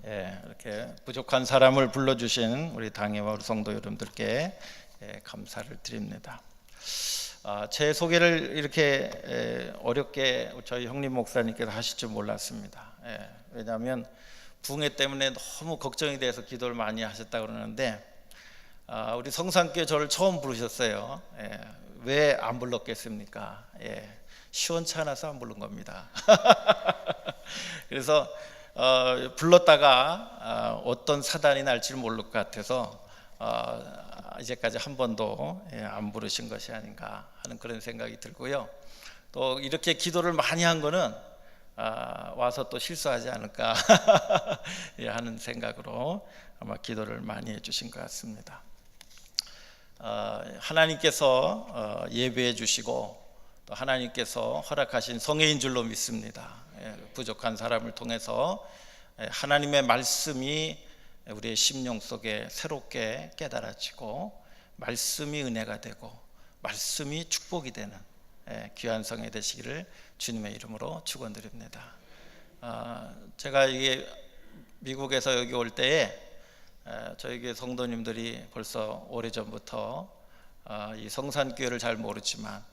이렇게 부족한 사람을 불러주신 우리 당회와 우리 성도 여러분들께 감사를 드립니다. 제 소개를 이렇게 어렵게 저희 형님 목사님께서 하실 줄 몰랐습니다. 왜냐하면 부흥회 때문에 너무 걱정이 돼서 기도를 많이 하셨다 그러는데 우리 성산교회 저를 처음 부르셨어요. 왜 안 불렀겠습니까? 시원치 않아서 안 부른 겁니다. 그래서 불렀다가 어떤 사단이 날지 모를 것 같아서 이제까지 한 번도 안 부르신 것이 아닌가 하는 그런 생각이 들고요. 또 이렇게 기도를 많이 한 거는 와서 또 실수하지 않을까 하는 생각으로 아마 기도를 많이 해주신 것 같습니다. 하나님께서 예배해 주시고 또 하나님께서 허락하신 성회인 줄로 믿습니다. 부족한 사람을 통해서 하나님의 말씀이 우리의 심령 속에 새롭게 깨달아지고 말씀이 은혜가 되고 말씀이 축복이 되는 귀한 성회 되시기를 주님의 이름으로 축원드립니다. 제가 이게 미국에서 여기 올 때에 저희 교회 성도님들이 벌써 오래전부터 이 성산교회를 잘 모르지만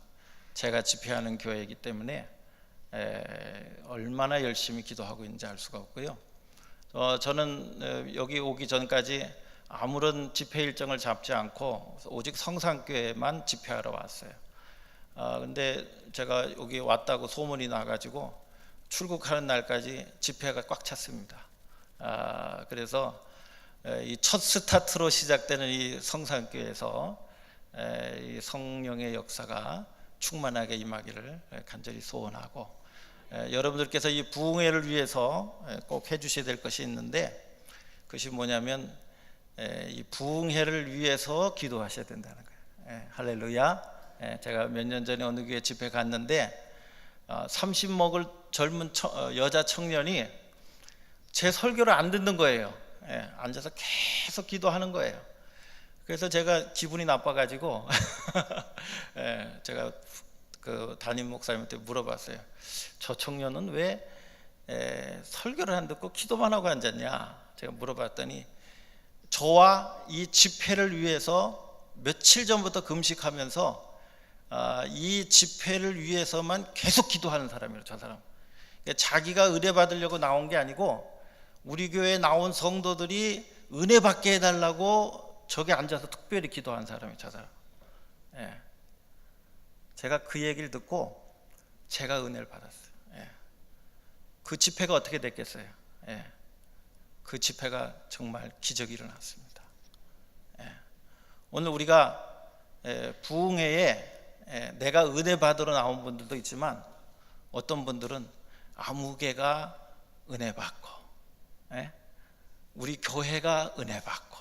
제가 집회하는 교회이기 때문에 얼마나 열심히 기도하고 있는지 알 수가 없고요. 저는 여기 오기 전까지 아무런 집회 일정을 잡지 않고 오직 성산교회만 집회하러 왔어요. 근데 제가 여기 왔다고 소문이 나가지고 출국하는 날까지 집회가 꽉 찼습니다. 그래서 이 첫 스타트로 시작되는 이 성산교회에서 이 성령의 역사가 충만하게 임하기를 간절히 소원하고, 여러분들께서 이 부흥회를 위해서 꼭 해주셔야 될 것이 있는데, 그것이 뭐냐면 이 부흥회를 위해서 기도하셔야 된다는 거예요. 할렐루야. 제가 몇 년 전에 어느 교회 집회 갔는데 30 먹을 젊은 여자 청년이 제 설교를 안 듣는 거예요. 앉아서 계속 기도하는 거예요. 그래서 제가 기분이 나빠가지고 제가 그 담임 목사님한테 물어봤어요. 저 청년은 왜 설교를 안 듣고 기도만 하고 앉았냐? 제가 물어봤더니 저와 이 집회를 위해서 며칠 전부터 금식하면서 이 집회를 위해서만 계속 기도하는 사람이에요. 저 사람. 그러니까 자기가 은혜 받으려고 나온 게 아니고 우리 교회에 나온 성도들이 은혜 받게 해달라고 저기 앉아서 특별히 기도한 사람이 저 사람. 제가 그 얘기를 듣고 제가 은혜를 받았어요. 그 집회가 어떻게 됐겠어요? 그 집회가 정말 기적이 일어났습니다. 오늘 우리가 부흥회에 내가 은혜 받으러 나온 분들도 있지만 어떤 분들은 아무개가 은혜 받고 우리 교회가 은혜 받고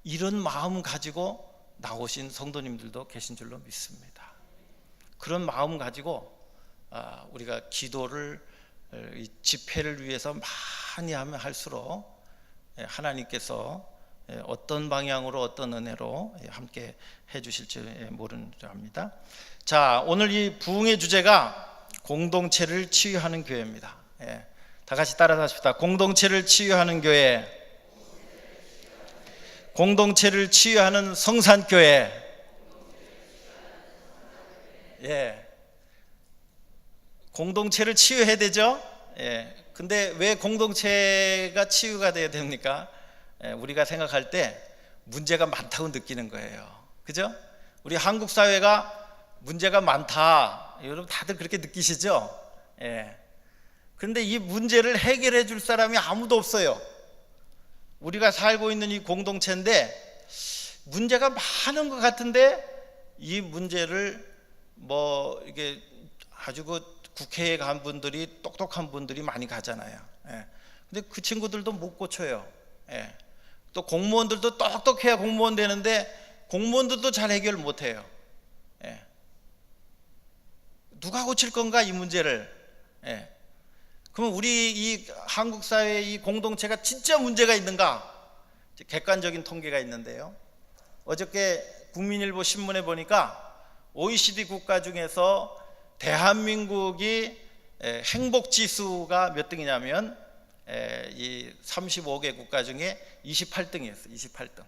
이런 마음 가지고 나오신 성도님들도 계신 줄로 믿습니다. 그런 마음 가지고 우리가 기도를 이 집회를 위해서 많이 하면 할수록 하나님께서 어떤 방향으로 어떤 은혜로 함께 해주실지 모르는 줄 압니다. 자, 오늘 이 부흥의 주제가 공동체를 치유하는 교회입니다. 다 같이 따라서 하십시다. 공동체를 치유하는 교회, 공동체를 치유하는 성산교회. 공동체를 치유해야 되죠. 근데 왜 공동체가 치유가 돼야 됩니까? 우리가 생각할 때 문제가 많다고 느끼는 거예요. 그죠? 우리 한국 사회가 문제가 많다. 여러분 다들 그렇게 느끼시죠? 그런데 이 문제를 해결해 줄 사람이 아무도 없어요. 우리가 살고 있는 이 공동체인데 문제가 많은 것 같은데 이 문제를 이게 아주 국회에 간 분들이 똑똑한 분들이 많이 가잖아요. 근데 그 친구들도 못 고쳐요. 또 공무원들도 똑똑해야 공무원 되는데 공무원들도 잘 해결 못 해요. 누가 고칠 건가 이 문제를? 그럼 우리 이 한국 사회의 이 공동체가 진짜 문제가 있는가? 객관적인 통계가 있는데요. 어저께 국민일보 신문에 보니까 OECD 국가 중에서 대한민국이 행복지수가 몇 등이냐면 이 35개 국가 중에 28등이었어요. 28등.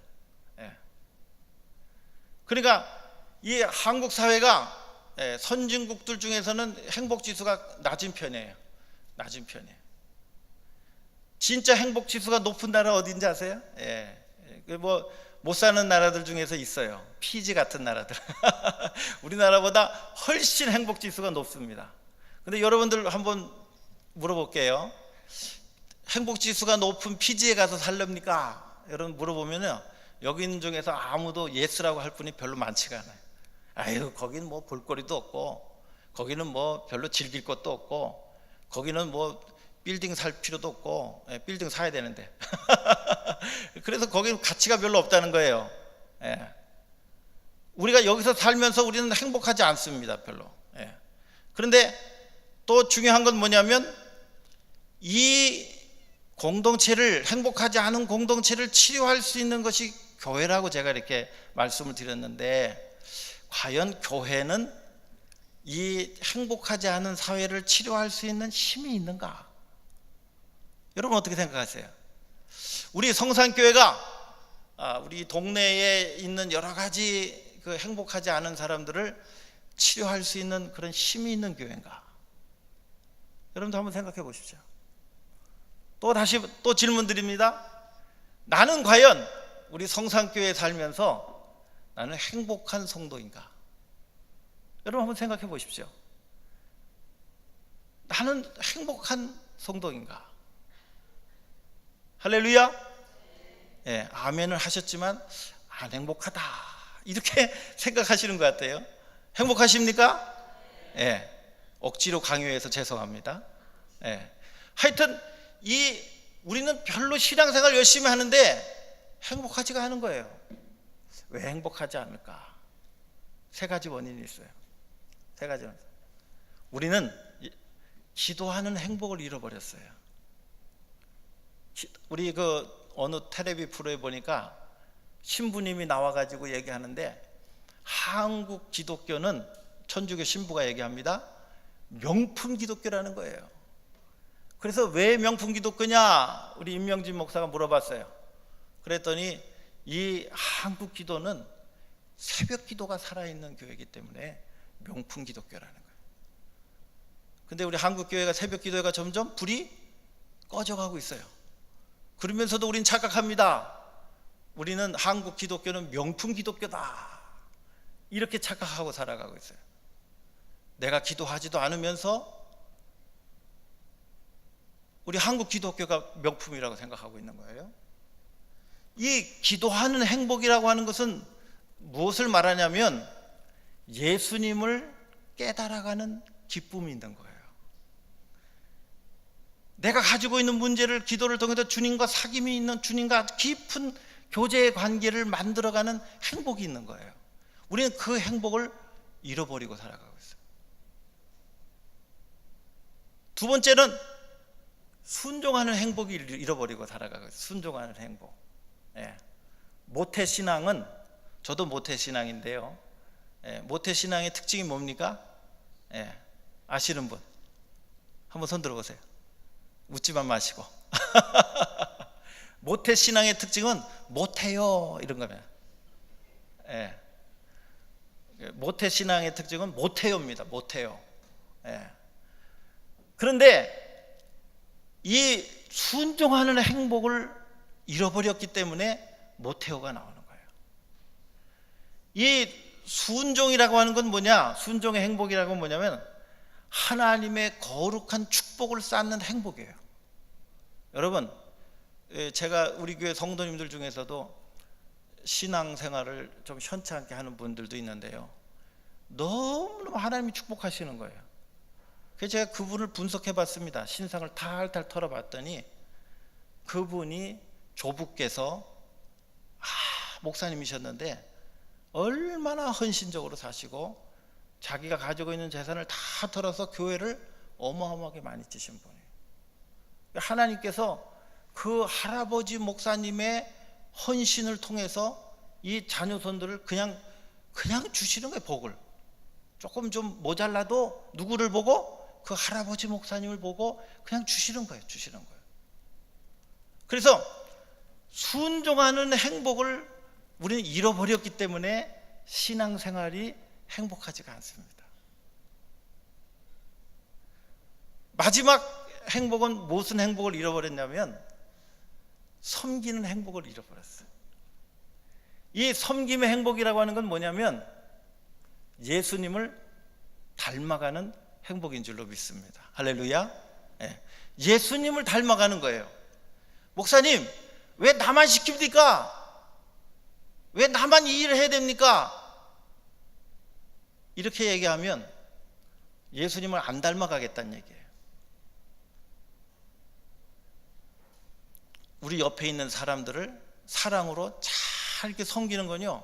그러니까 이 한국 사회가 선진국들 중에서는 행복 지수가 낮은 편이에요. 낮은 편이에요. 진짜 행복 지수가 높은 나라 어딘지 아세요? 뭐 못 사는 나라들 중에서 있어요. 피지 같은 나라들. 우리나라보다 훨씬 행복 지수가 높습니다. 근데 여러분들 한번 물어볼게요. 행복 지수가 높은 피지에 가서 살렵니까? 여러분 물어보면요, 여기 있는 중에서 아무도 예스라고 할 분이 별로 많지가 않아요. 아유, 거기는 뭐 볼거리도 없고, 거기는 뭐 별로 즐길 것도 없고, 거기는 뭐 빌딩 살 필요도 없고, 빌딩 사야 되는데 그래서 거기는 가치가 별로 없다는 거예요. 우리가 여기서 살면서 우리는 행복하지 않습니다, 별로. 그런데 또 중요한 건 뭐냐면, 이 공동체를, 행복하지 않은 공동체를 치료할 수 있는 것이 교회라고 제가 이렇게 말씀을 드렸는데, 과연 교회는 이 행복하지 않은 사회를 치료할 수 있는 힘이 있는가? 여러분 어떻게 생각하세요? 우리 성산교회가 우리 동네에 있는 여러 가지 그 행복하지 않은 사람들을 치료할 수 있는 그런 힘이 있는 교회인가? 여러분도 한번 생각해 보십시오. 또 질문 드립니다. 나는 과연 우리 성산교회에 살면서 나는 행복한 성도인가? 여러분 한번 생각해 보십시오. 나는 행복한 성도인가? 할렐루야. 아멘을 하셨지만 안 행복하다 이렇게 생각하시는 것 같아요. 행복하십니까? 억지로 강요해서 죄송합니다. 하여튼 우리는 별로 신앙생활 열심히 하는데 행복하지가 않은 거예요. 왜 행복하지 않을까? 세 가지 원인이 있어요. 세 가지 원인. 우리는 기도하는 행복을 잃어버렸어요. 우리 어느 텔레비 프로에 보니까 신부님이 나와가지고 얘기하는데, 한국 기독교는, 천주교 신부가 얘기합니다, 명품 기독교라는 거예요. 그래서 왜 명품 기독교냐? 우리 임명진 목사가 물어봤어요. 그랬더니 이 한국 기도는 새벽 기도가 살아있는 교회이기 때문에 명품 기독교라는 거예요. 근데 우리 한국 교회가 새벽 기도회가 점점 불이 꺼져가고 있어요. 그러면서도 우린 착각합니다. 우리는 한국 기독교는 명품 기독교다 이렇게 착각하고 살아가고 있어요. 내가 기도하지도 않으면서 우리 한국 기독교가 명품이라고 생각하고 있는 거예요. 이 기도하는 행복이라고 하는 것은 무엇을 말하냐면, 예수님을 깨달아가는 기쁨이 있는 거예요. 내가 가지고 있는 문제를 기도를 통해서 주님과 사귐이 있는, 주님과 깊은 교제의 관계를 만들어가는 행복이 있는 거예요. 우리는 그 행복을 잃어버리고 살아가고 있어요. 두 번째는 순종하는 행복을 잃어버리고 살아가고 있어요. 순종하는 행복. 모태신앙은, 저도 모태신앙인데요, 모태신앙의 특징이 뭡니까? 아시는 분 한번 손 들어보세요. 웃지만 마시고. 모태신앙의 특징은 못해요 이런 거면. 모태신앙의 특징은 못해요입니다. 못해요. 그런데 이 순종하는 행복을 잃어버렸기 때문에 모태요가 나오는 거예요. 이 순종이라고 하는 건 뭐냐? 순종의 행복이라고 하는 뭐냐면 하나님의 거룩한 축복을 쌓는 행복이에요. 여러분, 제가 우리 교회 성도님들 중에서도 신앙생활을 좀 현찮게 하는 분들도 있는데요, 너무너무 하나님이 축복하시는 거예요. 그래서 제가 그분을 분석해 봤습니다. 신상을 탈탈 털어봤더니 그분이 조부께서 목사님이셨는데 얼마나 헌신적으로 사시고 자기가 가지고 있는 재산을 다 털어서 교회를 어마어마하게 많이 지신 분이에요. 하나님께서 그 할아버지 목사님의 헌신을 통해서 이 자녀손들을 그냥 주시는 거예요. 복을 조금 좀 모자라도 누구를 보고? 그 할아버지 목사님을 보고 그냥 주시는 거예요. 그래서 순종하는 행복을 우리는 잃어버렸기 때문에 신앙생활이 행복하지가 않습니다. 마지막 행복은 무슨 행복을 잃어버렸냐면 섬기는 행복을 잃어버렸어요. 이 섬김의 행복이라고 하는 건 뭐냐면 예수님을 닮아가는 행복인 줄로 믿습니다. 할렐루야. 예수님을 닮아가는 거예요. 목사님, 왜 나만 시킵니까? 왜 나만 이 일을 해야 됩니까? 이렇게 얘기하면 예수님을 안 닮아가겠다는 얘기예요. 우리 옆에 있는 사람들을 사랑으로 잘 이렇게 섬기는 건요,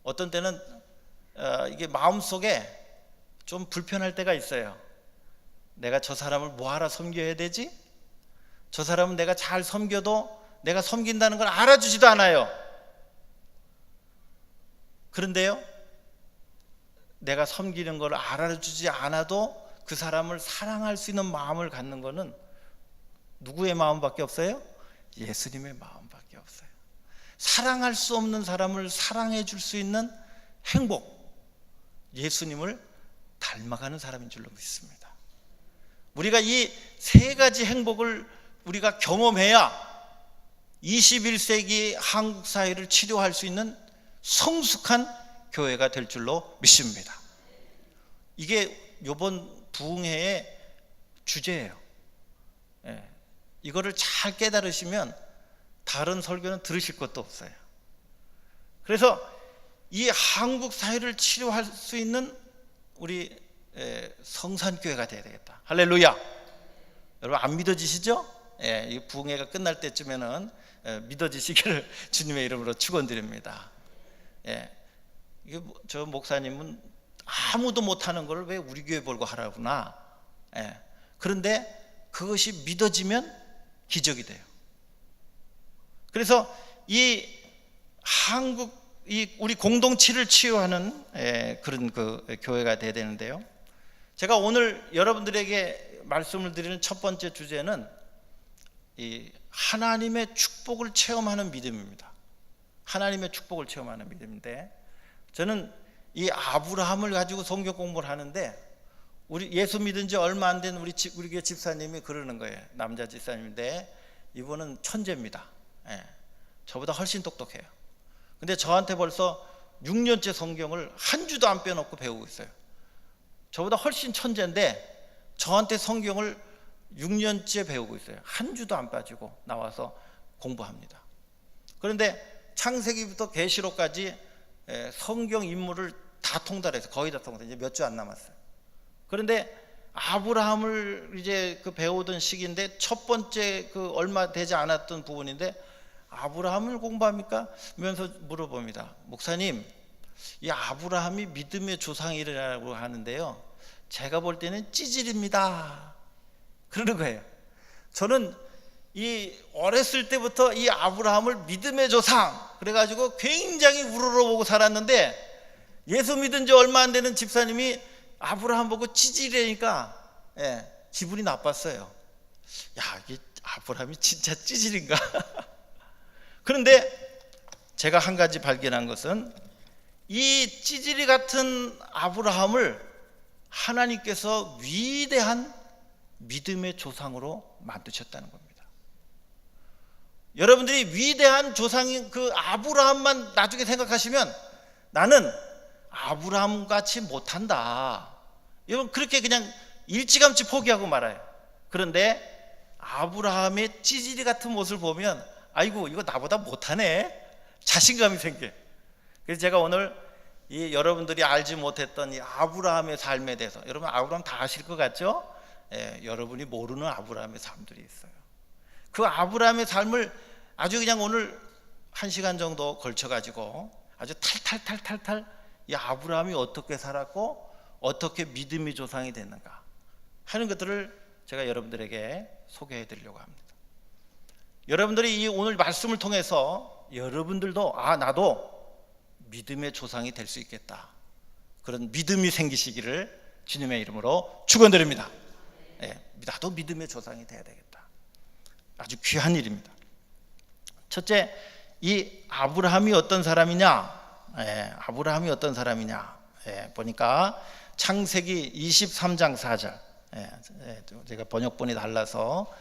어떤 때는 이게 마음속에 좀 불편할 때가 있어요. 내가 저 사람을 뭐하러 섬겨야 되지? 저 사람은 내가 잘 섬겨도 내가 섬긴다는 걸 알아주지도 않아요. 그런데요, 내가 섬기는 걸 알아주지 않아도 그 사람을 사랑할 수 있는 마음을 갖는 것은 누구의 마음밖에 없어요? 예수님의 마음밖에 없어요. 사랑할 수 없는 사람을 사랑해 줄 수 있는 행복, 예수님을 닮아가는 사람인 줄로 믿습니다. 우리가 이 세 가지 행복을 우리가 경험해야 21세기 한국 사회를 치료할 수 있는 성숙한 교회가 될 줄로 믿습니다. 이게 이번 부흥회의 주제예요. 이거를 잘 깨달으시면 다른 설교는 들으실 것도 없어요. 그래서 이 한국 사회를 치료할 수 있는 우리 성산교회가 돼야 되겠다. 할렐루야. 여러분 안 믿어지시죠? 이 부흥회가 끝날 때쯤에는 믿어지시기를 주님의 이름으로 축원드립니다. 저 목사님은 아무도 못하는 걸 왜 우리 교회 보고 하라구나. 그런데 그것이 믿어지면 기적이 돼요. 그래서 이 한국, 우리 공동체를 치유하는 그런 그 교회가 돼야 되는데요. 제가 오늘 여러분들에게 말씀을 드리는 첫 번째 주제는 이 하나님의 축복을 체험하는 믿음입니다. 하나님의 축복을 체험하는 믿음인데, 저는 이 아브라함을 가지고 성경 공부를 하는데, 우리 예수 믿은 지 얼마 안 된 우리 교회 집사님이 그러는 거예요. 남자 집사님인데 이분은 천재입니다. 저보다 훨씬 똑똑해요. 근데 저한테 벌써 6년째 성경을 한 주도 안 빼놓고 배우고 있어요. 저보다 훨씬 천재인데 저한테 성경을 6년째 배우고 있어요. 한 주도 안 빠지고 나와서 공부합니다. 그런데 창세기부터 계시록까지 성경 인물을 다 통달해서 거의 다 통달해서 이제 몇 주 안 남았어요. 그런데 아브라함을 이제 그 배우던 시기인데 첫 번째 그 얼마 되지 않았던 부분인데, 아브라함을 공부합니까? 면서 물어봅니다. 목사님, 이 아브라함이 믿음의 조상이라고 하는데요, 제가 볼 때는 찌질입니다. 그러는 거예요. 저는 이 어렸을 때부터 이 아브라함을 믿음의 조상 그래가지고 굉장히 우러러보고 살았는데, 예수 믿은 지 얼마 안 되는 집사님이 아브라함 보고 찌질이니까 기분이 나빴어요. 야, 이게 아브라함이 진짜 찌질인가? 그런데 제가 한 가지 발견한 것은, 이 찌질이 같은 아브라함을 하나님께서 위대한 믿음의 조상으로 만드셨다는 겁니다. 여러분들이 위대한 조상인 그 아브라함만 나중에 생각하시면 나는 아브라함 같이 못한다, 여러분 그렇게 그냥 일찌감치 포기하고 말아요. 그런데 아브라함의 찌질이 같은 모습을 보면 아이고 이거 나보다 못하네, 자신감이 생겨요. 그래서 제가 오늘 이 여러분들이 알지 못했던 이 아브라함의 삶에 대해서, 여러분 아브라함 다 아실 것 같죠? 여러분이 모르는 아브라함의 삶들이 있어요. 그 아브라함의 삶을 아주 그냥 오늘 1시간 정도 걸쳐가지고 아주 탈탈 이 아브라함이 어떻게 살았고 어떻게 믿음의 조상이 됐는가 하는 것들을 제가 여러분들에게 소개해 드리려고 합니다. 여러분들이 이 오늘 말씀을 통해서 여러분들도 나도 믿음의 조상이 될 수 있겠다, 그런 믿음이 생기시기를 주님의 이름으로 축원드립니다. 나도 믿음의 조상이 돼야 되겠다. 아주 귀한 일입니다. 첫째, 이 아브라함이 어떤 사람이냐? 아브라함이 어떤 사람이냐? 보니까 창세기 23장 4절. 제가 번역본이 달라서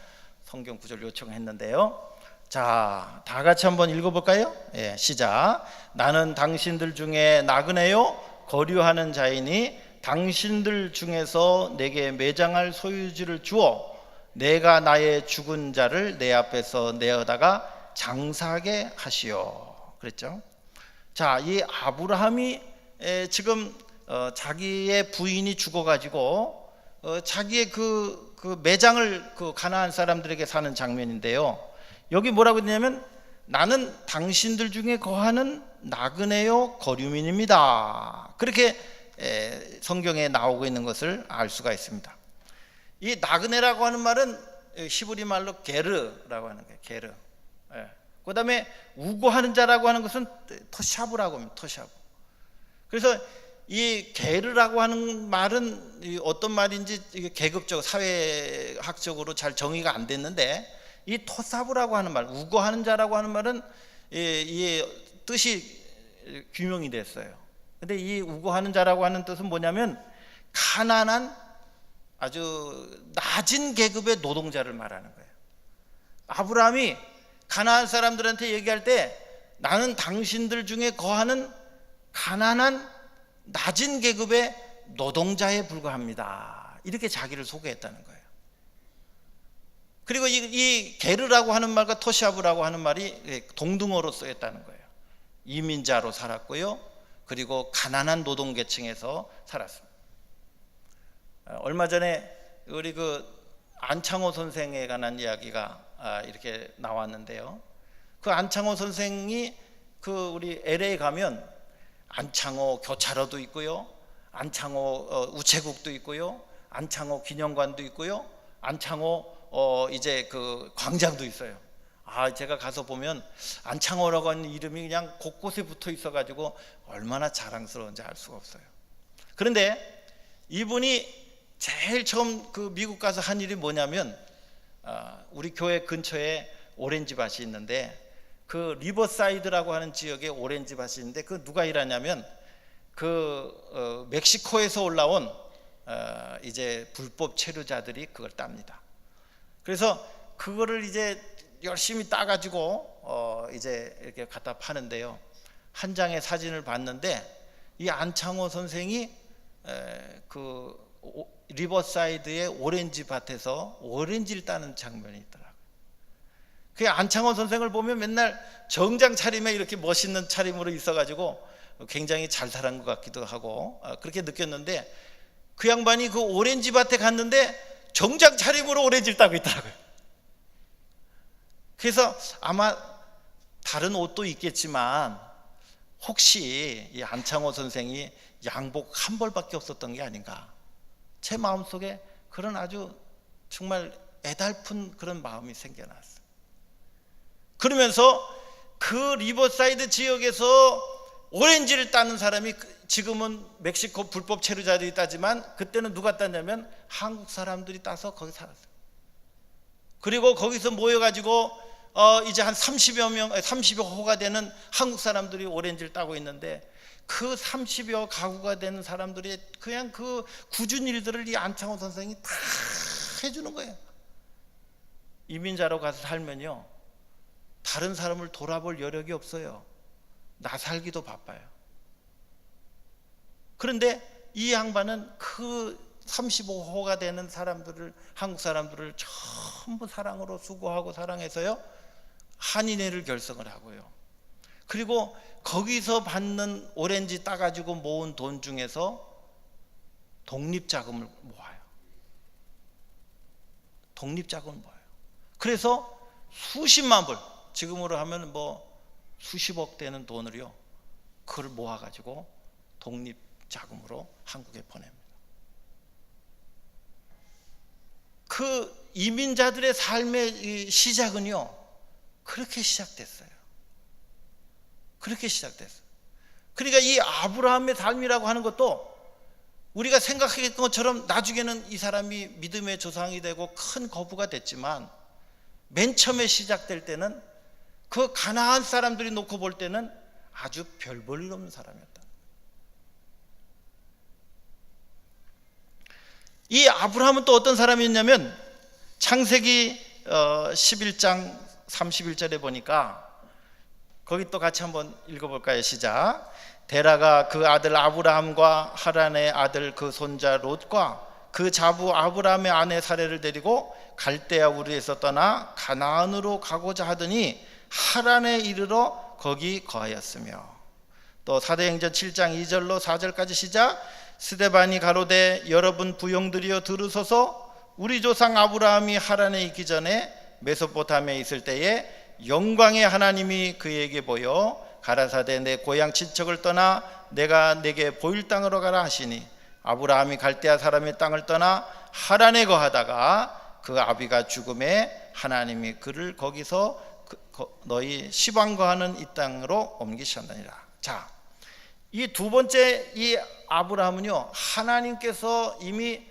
성경 구절 요청했는데요. 자, 다 같이 한번 읽어볼까요? 시작. 나는 당신들 중에 나그네요 거류하는 자이니 당신들 중에서 내게 매장할 소유지를 주어 내가 나의 죽은 자를 내 앞에서 내어다가 장사하게 하시오. 그랬죠. 자, 이 아브라함이 지금 자기의 부인이 죽어가지고 자기의 그 매장을 그 가나안 사람들에게 사는 장면인데요. 여기 뭐라고 했냐면 나는 당신들 중에 거하는 나그네요 거류민입니다. 그렇게 성경에 나오고 있는 것을 알 수가 있습니다. 이 나그네라고 하는 말은 히브리 말로 게르라고 하는 거예요. 게르. 그 다음에 우고하는 자라고 하는 것은 토샤브라고 합니다. 토샤브. 그래서 이 게르라고 하는 말은 어떤 말인지 계급적 사회학적으로 잘 정의가 안 됐는데, 이 토사브라고 하는 말, 우고하는 자라고 하는 말은 이 뜻이 규명이 됐어요. 근데 이 우고하는 자라고 하는 뜻은 뭐냐면 가난한 아주 낮은 계급의 노동자를 말하는 거예요. 아브라함이 가나안 사람들한테 얘기할 때 나는 당신들 중에 거하는 가난한 낮은 계급의 노동자에 불과합니다. 이렇게 자기를 소개했다는 거예요. 그리고 이 게르라고 하는 말과 토샤브라고 하는 말이 동등어로 쓰였다는 거예요. 이민자로 살았고요. 그리고 가난한 노동계층에서 살았습니다. 얼마 전에 우리 그 안창호 선생에 관한 이야기가 이렇게 나왔는데요. 그 안창호 선생이 그 우리 LA 가면 안창호 교차로도 있고요, 안창호 우체국도 있고요, 안창호 기념관도 있고요, 안창호 이제 그 광장도 있어요. 제가 가서 보면 안창호라고 하는 이름이 그냥 곳곳에 붙어 있어가지고 얼마나 자랑스러운지 알 수가 없어요. 그런데 이분이 제일 처음 그 미국 가서 한 일이 뭐냐면 우리 교회 근처에 오렌지밭이 있는데 그 리버사이드라고 하는 지역에 오렌지밭이 있는데 그 누가 일하냐면 그 멕시코에서 올라온 이제 불법 체류자들이 그걸 땁니다. 그래서 그거를 이제 열심히 따가지고 이제 이렇게 갖다 파는데요. 한 장의 사진을 봤는데 이 안창호 선생이 그 리버사이드의 오렌지 밭에서 오렌지를 따는 장면이 있더라고요. 그 안창호 선생을 보면 맨날 정장 차림에 이렇게 멋있는 차림으로 있어가지고 굉장히 잘 살은 것 같기도 하고 그렇게 느꼈는데, 그 양반이 그 오렌지 밭에 갔는데 정장 차림으로 오렌지를 따고 있더라고요. 그래서 아마 다른 옷도 있겠지만 혹시 이 안창호 선생이 양복 한 벌밖에 없었던 게 아닌가, 제 마음속에 그런 아주 정말 애달픈 그런 마음이 생겨났어요. 그러면서 그 리버사이드 지역에서 오렌지를 따는 사람이 지금은 멕시코 불법 체류자들이 따지만 그때는 누가 땄냐면 한국 사람들이 따서 거기 살았어요. 그리고 거기서 모여가지고 이제 한 30여 호가 되는 한국 사람들이 오렌지를 따고 있는데, 그 30여 가구가 되는 사람들이 그냥 그 굳은 일들을 이 안창호 선생이 다 해주는 거예요. 이민자로 가서 살면요, 다른 사람을 돌아볼 여력이 없어요. 나 살기도 바빠요. 그런데 이 양반은 그 35호가 되는 사람들을, 한국 사람들을 전부 사랑으로 수고하고 사랑해서요, 한인회를 결성을 하고요. 그리고 거기서 받는 오렌지 따가지고 모은 돈 중에서 독립자금을 모아요. 독립자금을 모아요. 그래서 수십만 불, 지금으로 하면 뭐 수십억 되는 돈을요, 그걸 모아가지고 독립자금으로 한국에 보냅니다. 그 이민자들의 삶의 시작은요, 그렇게 시작됐어요. 그렇게 시작됐어요. 그러니까 이 아브라함의 삶이라고 하는 것도 우리가 생각했던 것처럼 나중에는 이 사람이 믿음의 조상이 되고 큰 거부가 됐지만, 맨 처음에 시작될 때는 그 가나안 사람들이 놓고 볼 때는 아주 별 볼 일 없는 사람이었다. 이 아브라함은 또 어떤 사람이었냐면 창세기 11장 31절에 보니까 거기 또 같이 한번 읽어볼까요? 시작. 데라가 그 아들 아브라함과 하란의 아들 그 손자 롯과 그 자부 아브라함의 아내 사레를 데리고 갈대아 우르에서 떠나 가나안으로 가고자 하더니 하란에 이르러 거기 거하였으며, 또 사도행전 7장 2절로 4절까지 시작. 스데반이 가로되 여러분 부용들이여 들으소서, 우리 조상 아브라함이 하란에 있기 전에 메소포타미아에 있을 때에 영광의 하나님이 그에게 보여 가라사대 내 고향 친척을 떠나 내가 내게 보일 땅으로 가라 하시니, 아브라함이 갈대아 사람의 땅을 떠나 하란에 거하다가 그 아비가 죽음에 하나님이 그를 거기서 너희 시방 거하는 이 땅으로 옮기셨느니라. 자, 이 두 번째 이 아브라함은요, 하나님께서 이미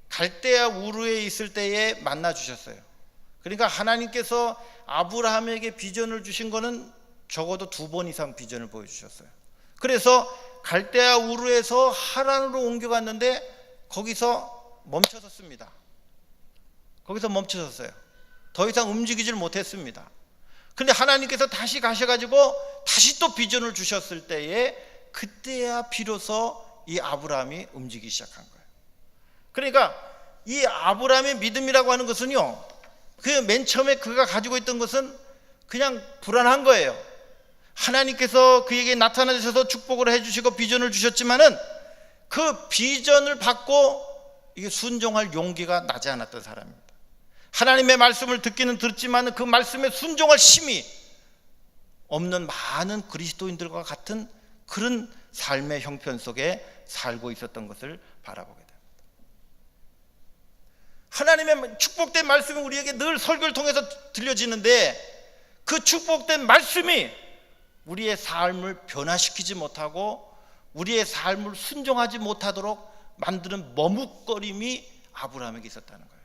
갈대아 우르에 있을 때에 만나 주셨어요. 그러니까 하나님께서 아브라함에게 비전을 주신 거는 적어도 2번 이상 비전을 보여주셨어요. 그래서 갈대아 우르에서 하란으로 옮겨갔는데 거기서 멈춰섰습니다. 거기서 멈춰섰어요. 더 이상 움직이질 못했습니다. 그런데 하나님께서 다시 가셔가지고 다시 또 비전을 주셨을 때에 그때야 비로소 이 아브라함이 움직이기 시작한 거예요. 그러니까 이 아브라함의 믿음이라고 하는 것은요, 그 맨 처음에 그가 가지고 있던 것은 그냥 불안한 거예요. 하나님께서 그에게 나타나셔서 축복을 해주시고 비전을 주셨지만은 그 비전을 받고 이게 순종할 용기가 나지 않았던 사람입니다. 하나님의 말씀을 듣기는 들었지만 그 말씀에 순종할 힘이 없는 많은 그리스도인들과 같은 그런 삶의 형편 속에 살고 있었던 것을 바라보게 됩니다. 하나님의 축복된 말씀이 우리에게 늘 설교를 통해서 들려지는데 그 축복된 말씀이 우리의 삶을 변화시키지 못하고 우리의 삶을 순종하지 못하도록 만드는 머뭇거림이 아브라함에게 있었다는 거예요.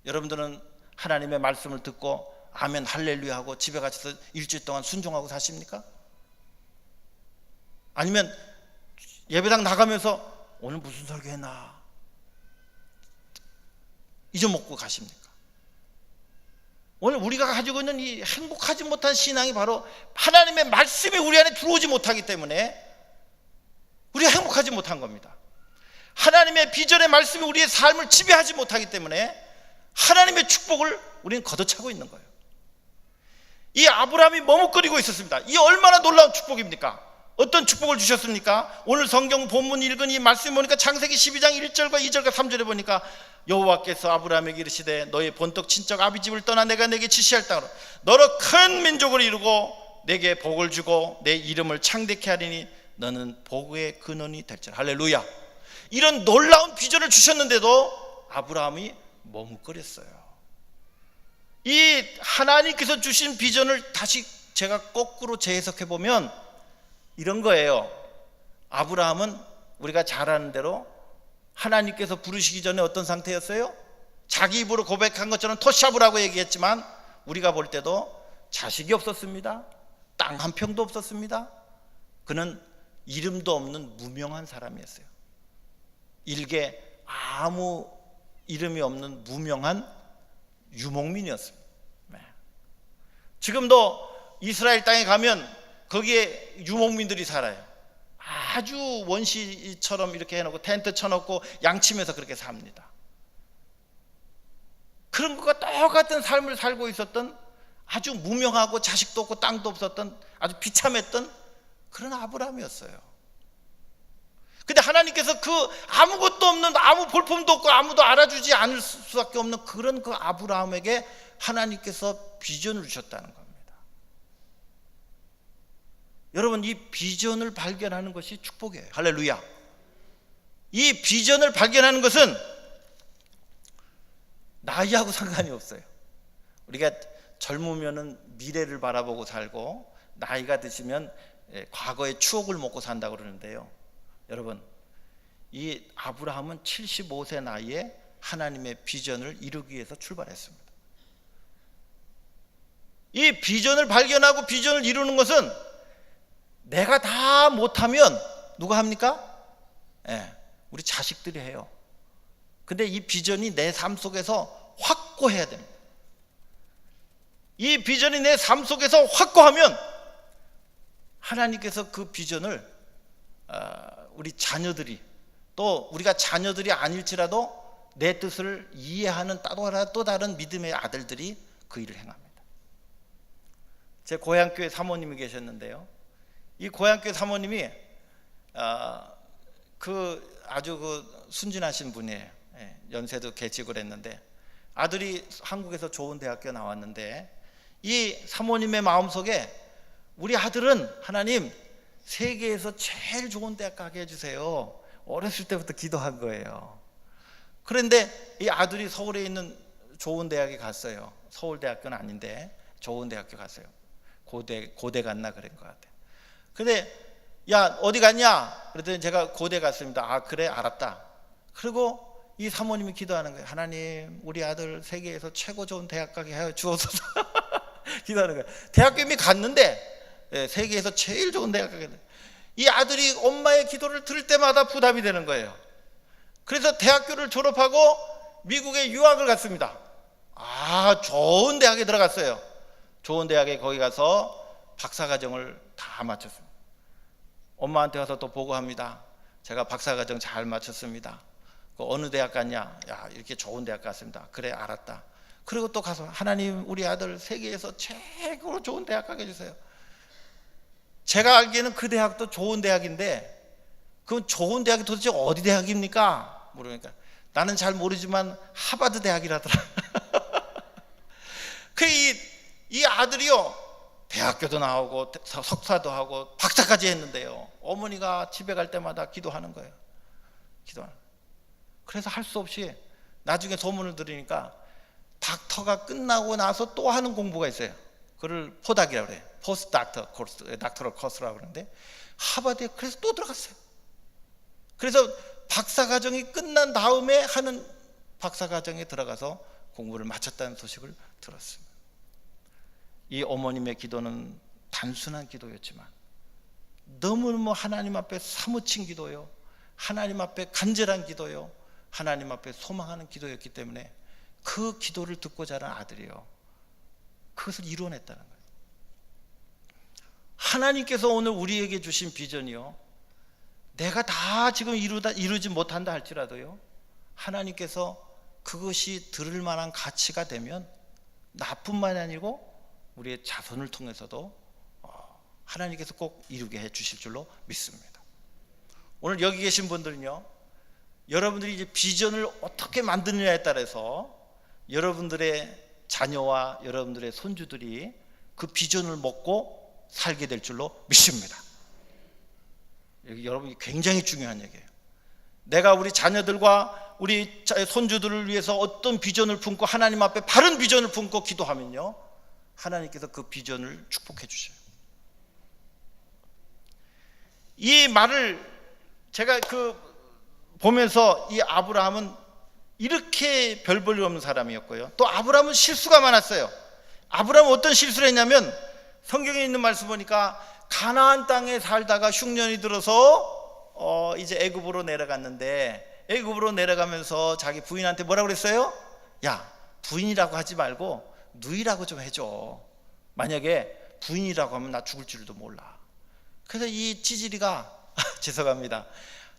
여러분들은 하나님의 말씀을 듣고 아멘 할렐루야 하고 집에 가셔서 일주일 동안 순종하고 사십니까? 아니면 예배당 나가면서 오늘 무슨 설교했나 잊어먹고 가십니까? 오늘 우리가 가지고 있는 이 행복하지 못한 신앙이 바로 하나님의 말씀이 우리 안에 들어오지 못하기 때문에 우리가 행복하지 못한 겁니다. 하나님의 비전의 말씀이 우리의 삶을 지배하지 못하기 때문에 하나님의 축복을 우리는 걷어차고 있는 거예요. 이 아브라함이 머뭇거리고 있었습니다. 이 얼마나 놀라운 축복입니까? 어떤 축복을 주셨습니까? 오늘 성경 본문 읽은 이 말씀 보니까 창세기 12장 1절과 2절과 3절에 보니까 여호와께서 아브라함에게 이르시되 너의 본토 친척 아비 집을 떠나 내가 내게 지시할 땅으로 너로 큰 민족을 이루고 내게 복을 주고 내 이름을 창대케 하리니 너는 복의 근원이 될지라. 할렐루야. 이런 놀라운 비전을 주셨는데도 아브라함이 머뭇거렸어요. 이 하나님께서 주신 비전을 다시 제가 거꾸로 재해석해 보면 이런 거예요. 아브라함은 우리가 잘 아는 대로 하나님께서 부르시기 전에 어떤 상태였어요? 자기 입으로 고백한 것처럼 토샤브라고 얘기했지만 우리가 볼 때도 자식이 없었습니다. 땅 한 평도 없었습니다. 그는 이름도 없는 무명한 사람이었어요. 일개 아무 이름이 없는 무명한 유목민이었습니다. 네. 지금도 이스라엘 땅에 가면 거기에 유목민들이 살아요. 아주 원시처럼 이렇게 해놓고 텐트 쳐놓고 양치면서 그렇게 삽니다. 그런 것과 똑같은 삶을 살고 있었던 아주 무명하고 자식도 없고 땅도 없었던 아주 비참했던 그런 아브라함이었어요. 근데 하나님께서 그 아무것도 없는 아무 볼품도 없고 아무도 알아주지 않을 수밖에 없는 그런 그 아브라함에게 하나님께서 비전을 주셨다는 겁니다. 여러분, 이 비전을 발견하는 것이 축복이에요. 할렐루야. 이 비전을 발견하는 것은 나이하고 상관이 없어요. 우리가 젊으면은 미래를 바라보고 살고 나이가 드시면 과거의 추억을 먹고 산다고 그러는데요. 여러분, 이 아브라함은 75세 나이에 하나님의 비전을 이루기 위해서 출발했습니다. 이 비전을 발견하고 비전을 이루는 것은 내가 다 못하면 누가 합니까? 우리 자식들이 해요. 근데 이 비전이 내 삶 속에서 확고해야 됩니다. 이 비전이 내 삶 속에서 확고하면 하나님께서 그 비전을 우리 자녀들이, 또 우리가 자녀들이 아닐지라도 내 뜻을 이해하는 또 다른 믿음의 아들들이 그 일을 행합니다. 제 고향교회 사모님이 계셨는데요, 이 고향교회 사모님이 아주 순진하신 분이에요. 연세도 계직을 했는데 아들이 한국에서 좋은 대학교 나왔는데 이 사모님의 마음속에 우리 아들은 하나님 세계에서 제일 좋은 대학 가게 해주세요. 어렸을 때부터 기도한 거예요. 그런데 이 아들이 서울에 있는 좋은 대학에 갔어요. 서울대학교는 아닌데 좋은 대학교 갔어요. 고대 갔나 그런 것 같아요. 근데 야 어디 갔냐? 그랬더니 제가 고대 갔습니다. 아 그래 알았다. 그리고 이 사모님이 기도하는 거예요. 하나님 우리 아들 세계에서 최고 좋은 대학 가게 하여 주옵소서. 기도하는 거예요. 대학교 이미 갔는데 세계에서 제일 좋은 대학 가게. 이 아들이 엄마의 기도를 들을 때마다 부담이 되는 거예요. 그래서 대학교를 졸업하고 미국에 유학을 갔습니다. 좋은 대학에 들어갔어요. 좋은 대학에 거기 가서 박사과정을 다 마쳤습니다. 엄마한테 가서 또 보고합니다. 제가 박사과정 잘 마쳤습니다. 어느 대학 갔냐? 야 이렇게 좋은 대학 갔습니다. 그래 알았다. 그리고 또 가서 하나님 우리 아들 세계에서 최고로 좋은 대학 가게 해주세요. 제가 알기에는 그 대학도 좋은 대학인데 그 좋은 대학이 도대체 어디 대학입니까? 모르니까 나는 잘 모르지만 하버드 대학이라더라. 이 아들이요 대학교도 나오고 석사도 하고 박사까지 했는데요, 어머니가 집에 갈 때마다 기도하는 거예요. 그래서 할 수 없이 나중에 소문을 들으니까 닥터가 끝나고 나서 또 하는 공부가 있어요. 그걸 포닥이라고 그래요. 포스트 닥터 코스, 닥터럴 코스라고 그러는데 하버드에 그래서 또 들어갔어요. 그래서 박사과정이 끝난 다음에 하는 박사과정에 들어가서 공부를 마쳤다는 소식을 들었습니다. 이 어머님의 기도는 단순한 기도였지만 너무너무 하나님 앞에 사무친 기도요, 하나님 앞에 간절한 기도요, 하나님 앞에 소망하는 기도였기 때문에 그 기도를 듣고 자란 아들이요 그것을 이뤄냈다는 거예요. 하나님께서 오늘 우리에게 주신 비전이요, 내가 다 지금 이루지 못한다 할지라도요, 하나님께서 그것이 들을 만한 가치가 되면 나뿐만이 아니고 우리의 자손을 통해서도 하나님께서 꼭 이루게 해 주실 줄로 믿습니다. 오늘 여기 계신 분들은요, 여러분들이 이제 비전을 어떻게 만드느냐에 따라서 여러분들의 자녀와 여러분들의 손주들이 그 비전을 먹고 살게 될 줄로 믿습니다. 여러분이 굉장히 중요한 얘기예요. 내가 우리 자녀들과 우리 손주들을 위해서 어떤 비전을 품고 하나님 앞에 바른 비전을 품고 기도하면요, 하나님께서 그 비전을 축복해 주셔요. 이 말을 제가 보면서 이 아브라함은 이렇게 별 볼 일 없는 사람이었고요, 또 아브라함은 실수가 많았어요. 아브라함은 어떤 실수를 했냐면 성경에 있는 말씀 보니까 가나안 땅에 살다가 흉년이 들어서 이제 애굽으로 내려갔는데, 애굽으로 내려가면서 자기 부인한테 뭐라고 그랬어요? 야 부인이라고 하지 말고 누이라고 좀 해줘. 만약에 부인이라고 하면 나 죽을 줄도 몰라. 그래서 이 찌질이가 죄송합니다,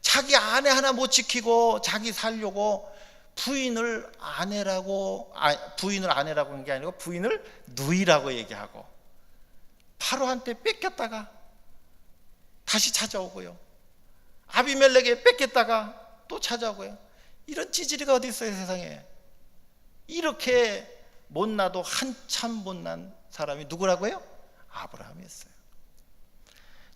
자기 아내 하나 못 지키고 자기 살려고 부인을 아내라고 한 게 아니고 부인을 누이라고 얘기하고 바로한테 뺏겼다가 다시 찾아오고요, 아비멜렉에 뺏겼다가 또 찾아오고요. 이런 찌질이가 어디 있어요 세상에. 이렇게 못나도 한참 못난 사람이 누구라고요? 아브라함이었어요.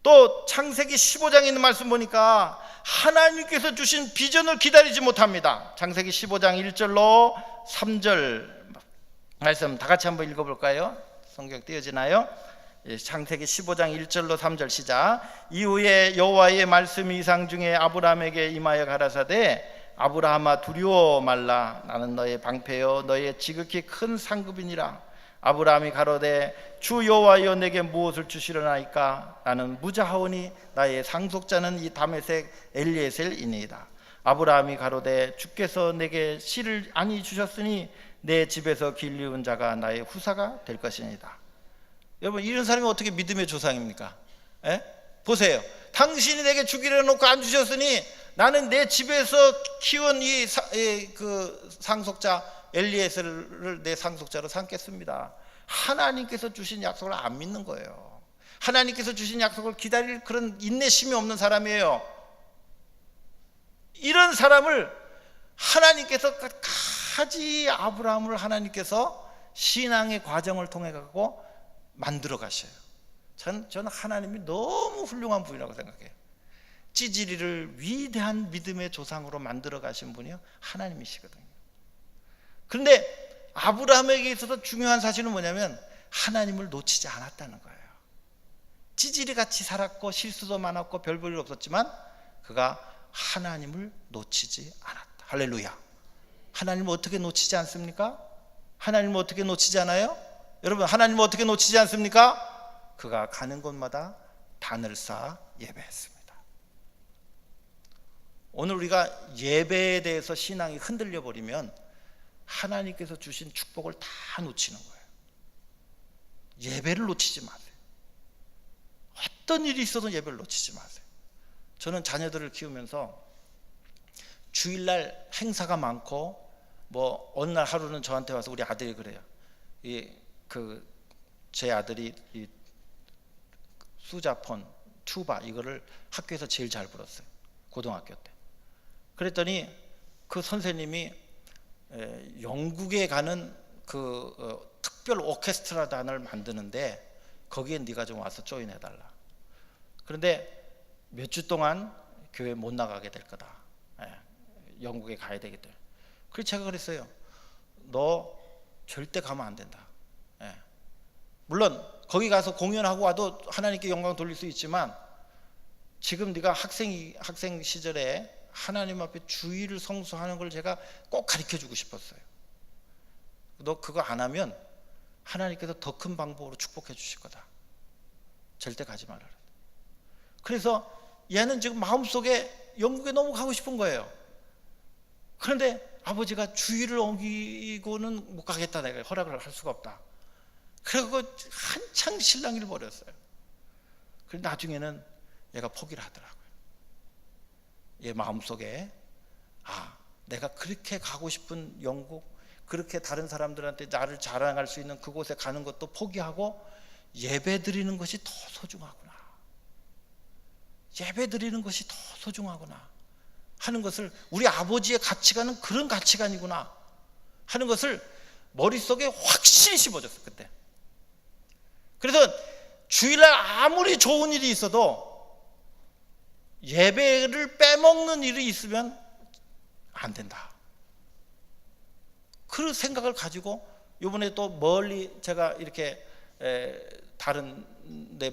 또 창세기 15장에 있는 말씀 보니까 하나님께서 주신 비전을 기다리지 못합니다. 창세기 15장 1절로 3절 말씀 다 같이 한번 읽어볼까요? 성경 띄어지나요? 창세기 15장 1절로 3절 시작. 이후에 여호와의 말씀이 이상 중에 아브라함에게 임하여 가라사대 아브라함아 두려워 말라. 나는 너의 방패여 너의 지극히 큰 상급이니라. 아브라함이 가로되 주 여호와여 내게 무엇을 주시려나이까? 나는 무자하오니 나의 상속자는 이 다메섹 엘리에셀이니이다. 아브라함이 가로되 주께서 내게 씨를 아니 주셨으니 내 집에서 길리운 자가 나의 후사가 될 것이니이다. 여러분, 이런 사람이 어떻게 믿음의 조상입니까? 보세요. 당신이 내게 주기로 놓고 안 주셨으니 나는 내 집에서 키운 그 상속자 엘리에셀을 내 상속자로 삼겠습니다. 하나님께서 주신 약속을 안 믿는 거예요. 하나님께서 주신 약속을 기다릴 그런 인내심이 없는 사람이에요. 이런 사람을 하나님께서 끝까지 아브라함을 하나님께서 신앙의 과정을 통해 갖고 만들어 가셔요. 저는 하나님이 너무 훌륭한 분이라고 생각해요. 찌질이를 위대한 믿음의 조상으로 만들어 가신 분이 하나님이시거든요. 그런데 아브라함에게 있어서 중요한 사실은 뭐냐면 하나님을 놓치지 않았다는 거예요. 찌질이 같이 살았고 실수도 많았고 별 볼 일 없었지만 그가 하나님을 놓치지 않았다. 할렐루야. 하나님을 어떻게 놓치지 않습니까? 하나님을 어떻게 놓치지 않아요? 여러분, 하나님을 어떻게 놓치지 않습니까? 그가 가는 곳마다 단을 쌓아 예배했습니다. 오늘 우리가 예배에 대해서 신앙이 흔들려 버리면 하나님께서 주신 축복을 다 놓치는 거예요. 예배를 놓치지 마세요. 어떤 일이 있어도 예배를 놓치지 마세요. 저는 자녀들을 키우면서 주일날 행사가 많고 뭐 어느 날 하루는 저한테 와서 우리 아들이 그래요. 제 아들이 이 수자폰, 튜바 이거를 학교에서 제일 잘 불었어요. 고등학교 때. 그랬더니 그 선생님이 영국에 가는 특별 오케스트라 단을 만드는데 거기에 네가 좀 와서 조인해달라. 그런데 몇 주 동안 교회 못 나가게 될 거다. 영국에 가야 되기 때문에. 그래서 제가 그랬어요. 너 절대 가면 안 된다. 물론 거기 가서 공연하고 와도 하나님께 영광 돌릴 수 있지만 지금 네가 학생 시절에 하나님 앞에 주의를 성수하는 걸 제가 꼭 가르쳐 주고 싶었어요. 너 그거 안 하면 하나님께서 더 큰 방법으로 축복해 주실 거다. 절대 가지 말아라. 그래서 얘는 지금 마음속에 영국에 너무 가고 싶은 거예요. 그런데 아버지가 주의를 어기고는 못 가겠다. 내가 허락을 할 수가 없다. 그리고 한창 실랑이를 벌였어요. 그런데 나중에는 얘가 포기를 하더라고요. 얘 마음속에 내가 그렇게 가고 싶은 영국, 그렇게 다른 사람들한테 나를 자랑할 수 있는 그곳에 가는 것도 포기하고 예배 드리는 것이 더 소중하구나. 예배 드리는 것이 더 소중하구나 하는 것을, 우리 아버지의 가치관은 그런 가치관이구나 하는 것을 머릿속에 확실히 심어줬어요. 그때. 그래서 주일날 아무리 좋은 일이 있어도 예배를 빼먹는 일이 있으면 안 된다. 그 생각을 가지고 이번에 또 멀리 제가 이렇게 다른 데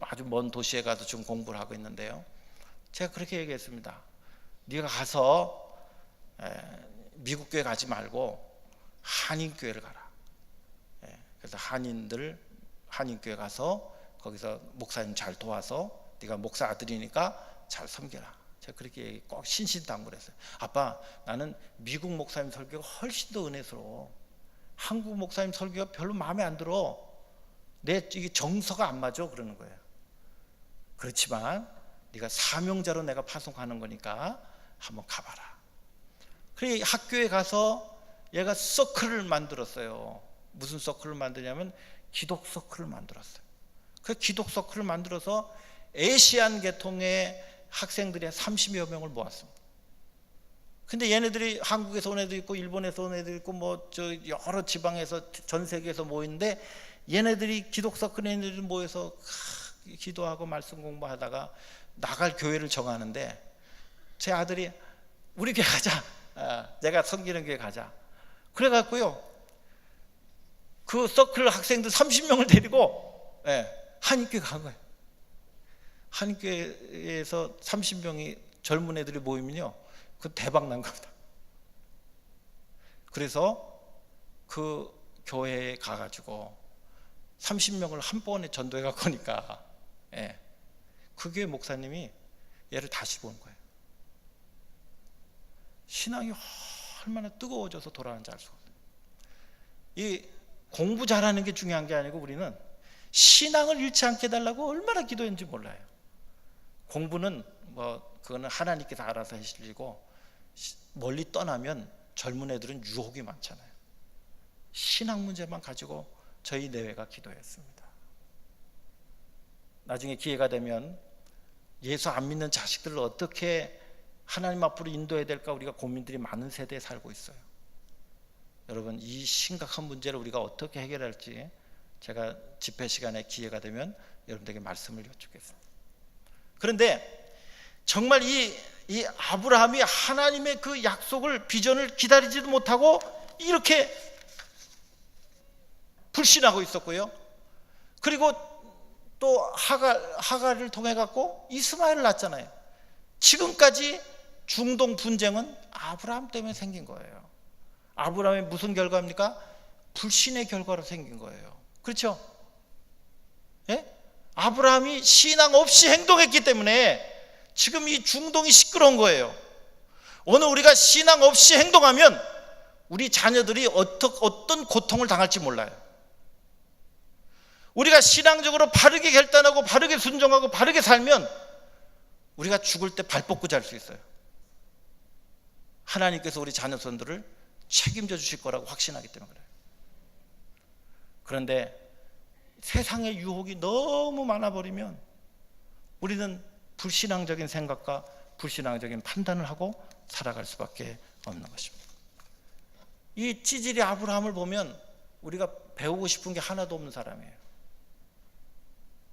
아주 먼 도시에 가서 지금 공부를 하고 있는데요. 제가 그렇게 얘기했습니다. 네가 가서 미국 교회 가지 말고 한인 교회를 가라. 그래서 한인 교회 가서 거기서 목사님 잘 도와서 네가 목사 아들이니까 잘 섬겨라. 제가 그렇게 꼭 신신당부했어요. 아빠, 나는 미국 목사님 설교가 훨씬 더 은혜스러워. 한국 목사님 설교가 별로 마음에 안 들어. 이게 정서가 안 맞아. 그러는 거예요. 그렇지만 네가 사명자로 내가 파송하는 거니까 한번 가봐라. 그래 학교에 가서 얘가 서클을 만들었어요. 무슨 서클을 만드냐면 기독 서클을 만들었어요. 그 기독 서클을 만들어서 에시안 계통의 학생들이 30여 명을 모았습니다. 근데 얘네들이 한국에서 온 애도 있고 일본에서 온 애도 있고 여러 지방에서 전 세계에서 모이는데 얘네들이 기독 서클에 있는 모여서 기도하고 말씀 공부하다가 나갈 교회를 정하는데 제 아들이 우리 교회 가자. 내가 섬기는 교회 가자. 그래갖고요. 그 서클 학생들 30명을 데리고 한인교회 간 거예요. 한인교회에서 30명이 젊은 애들이 모이면요. 그 대박 난 겁니다. 그래서 그 교회에 가가지고 30명을 한 번에 전도해 갖고 오니까 그 교회 목사님이 얘를 다시 본 거예요. 신앙이 얼마나 뜨거워져서 돌아가는지 알 수가 없어요. 이 공부 잘하는 게 중요한 게 아니고 우리는 신앙을 잃지 않게 해달라고 얼마나 기도했는지 몰라요. 공부는 그거는 하나님께서 알아서 하시고, 멀리 떠나면 젊은 애들은 유혹이 많잖아요. 신앙 문제만 가지고 저희 내외가 기도했습니다. 나중에 기회가 되면 예수 안 믿는 자식들을 어떻게 하나님 앞으로 인도해야 될까 우리가 고민들이 많은 세대에 살고 있어요. 여러분, 이 심각한 문제를 우리가 어떻게 해결할지 제가 집회 시간에 기회가 되면 여러분들에게 말씀을 여쭙겠습니다. 그런데 정말 이 아브라함이 하나님의 그 약속을, 비전을 기다리지도 못하고 이렇게 불신하고 있었고요. 그리고 또 하갈을 통해 갖고 이스마엘을 낳았잖아요. 지금까지 중동 분쟁은 아브라함 때문에 생긴 거예요. 아브라함의 무슨 결과입니까? 불신의 결과로 생긴 거예요. 그렇죠? 예? 아브라함이 신앙 없이 행동했기 때문에 지금 이 중동이 시끄러운 거예요. 오늘 우리가 신앙 없이 행동하면 우리 자녀들이 어떤 고통을 당할지 몰라요. 우리가 신앙적으로 바르게 결단하고 바르게 순종하고 바르게 살면 우리가 죽을 때 발 뻗고 잘 수 있어요. 하나님께서 우리 자녀손들을 책임져 주실 거라고 확신하기 때문에 그래요. 그런데 세상의 유혹이 너무 많아버리면 우리는 불신앙적인 생각과 불신앙적인 판단을 하고 살아갈 수밖에 없는 것입니다. 이 찌질이 아브라함을 보면 우리가 배우고 싶은 게 하나도 없는 사람이에요.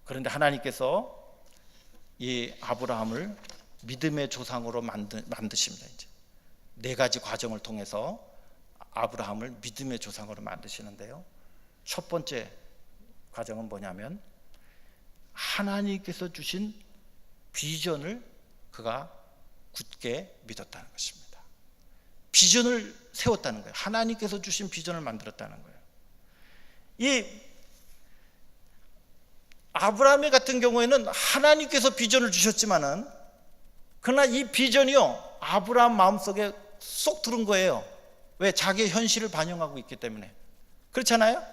그런데 하나님께서 이 아브라함을 믿음의 조상으로 만드십니다. 이제 4가지 과정을 통해서 아브라함을 믿음의 조상으로 만드시는데요. 첫 번째 과정은 뭐냐면 하나님께서 주신 비전을 그가 굳게 믿었다는 것입니다. 비전을 세웠다는 거예요. 하나님께서 주신 비전을 만들었다는 거예요. 이 아브라함 같은 경우에는 하나님께서 비전을 주셨지만은 그러나 이 비전이요 아브라함 마음속에 쏙 들은 거예요. 왜? 자기의 현실을 반영하고 있기 때문에. 그렇잖아요?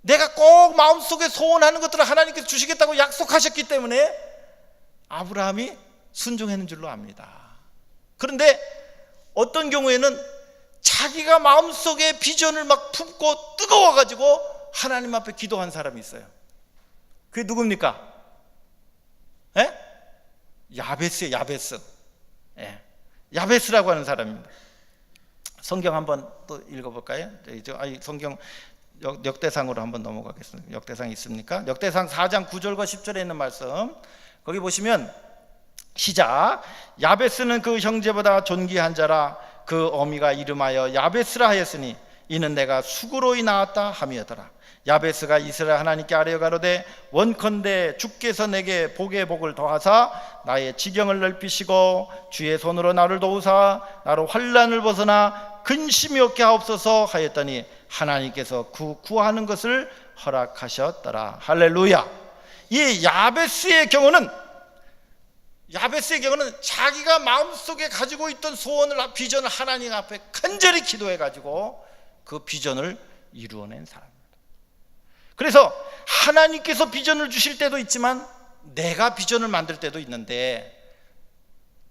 내가 꼭 마음속에 소원하는 것들을 하나님께서 주시겠다고 약속하셨기 때문에 아브라함이 순종했는 줄로 압니다. 그런데 어떤 경우에는 자기가 마음속에 비전을 막 품고 뜨거워가지고 하나님 앞에 기도한 사람이 있어요. 그게 누굽니까? 야베스예요. 야베스. 야베스라고 하는 사람입니다. 성경 한번 또 읽어볼까요? 성경 역대상으로 한번 넘어가겠습니다. 역대상 있습니까? 역대상 4장 9절과 10절에 있는 말씀, 거기 보시면 시작. 야베스는 그 형제보다 존귀한 자라. 그 어미가 이름하여 야베스라 하였으니 이는 내가 수고로이 낳았다 함이었더라. 야베스가 이스라엘 하나님께 아뢰어 가로되 원컨대 주께서 내게 복의 복을 더하사 나의 지경을 넓히시고 주의 손으로 나를 도우사 나로 환난을 벗어나 근심이 없게 하옵소서 하였더니 하나님께서 구하는 것을 허락하셨더라. 할렐루야. 이 야베스의 경우는 자기가 마음속에 가지고 있던 소원을, 비전을 하나님 앞에 간절히 기도해 가지고 그 비전을 이루어낸 사람입니다. 그래서 하나님께서 비전을 주실 때도 있지만 내가 비전을 만들 때도 있는데,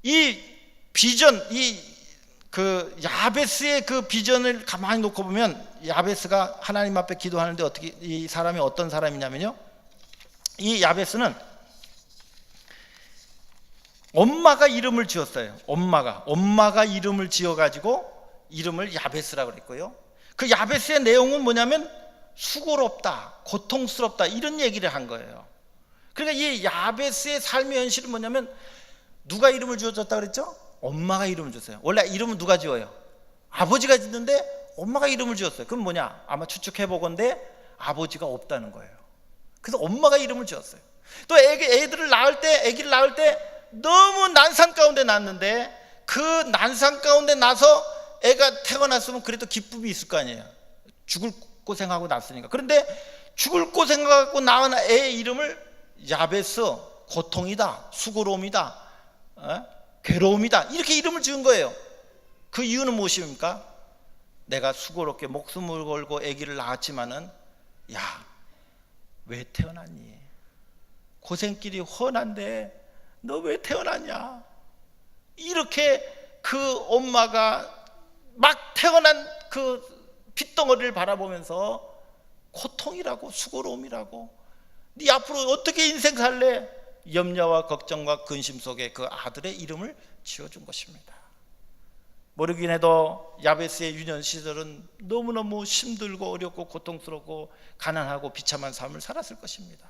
이 비전, 그 야베스의 그 비전을 가만히 놓고 보면 야베스가 하나님 앞에 기도하는데 어떻게, 이 사람이 어떤 사람이냐면요, 이 야베스는 엄마가 이름을 지었어요. 엄마가 이름을 지어가지고 이름을 야베스라고 그랬고요. 그 야베스의 내용은 뭐냐면 수고롭다, 고통스럽다, 이런 얘기를 한 거예요. 그러니까 이 야베스의 삶의 현실은 뭐냐면, 누가 이름을 지어줬다 그랬죠? 엄마가 이름을 줬어요. 원래 이름은 누가 지어요? 아버지가 짓는데 엄마가 이름을 지었어요. 그럼 뭐냐? 아마 추측해보건데 아버지가 없다는 거예요. 그래서 엄마가 이름을 지었어요. 또 아기를 낳을 때 너무 난상 가운데 낳았는데, 그 난상 가운데 나서 애가 태어났으면 그래도 기쁨이 있을 거 아니에요. 죽을 고생하고 났으니까. 그런데 죽을 고생하고 낳은 애의 이름을 야베스, 고통이다, 수고로움이다, 괴로움이다, 이렇게 이름을 지은 거예요. 그 이유는 무엇입니까? 내가 수고롭게 목숨을 걸고 아기를 낳았지만은, 야, 왜 태어났니? 고생길이 훤한데 너 왜 태어났냐? 이렇게 그 엄마가 막 태어난 그 핏덩어리를 바라보면서 고통이라고 수고로움이라고, 네 앞으로 어떻게 인생 살래? 염려와 걱정과 근심 속에 그 아들의 이름을 지어준 것입니다. 모르긴 해도 야베스의 유년 시절은 너무너무 힘들고 어렵고 고통스럽고 가난하고 비참한 삶을 살았을 것입니다.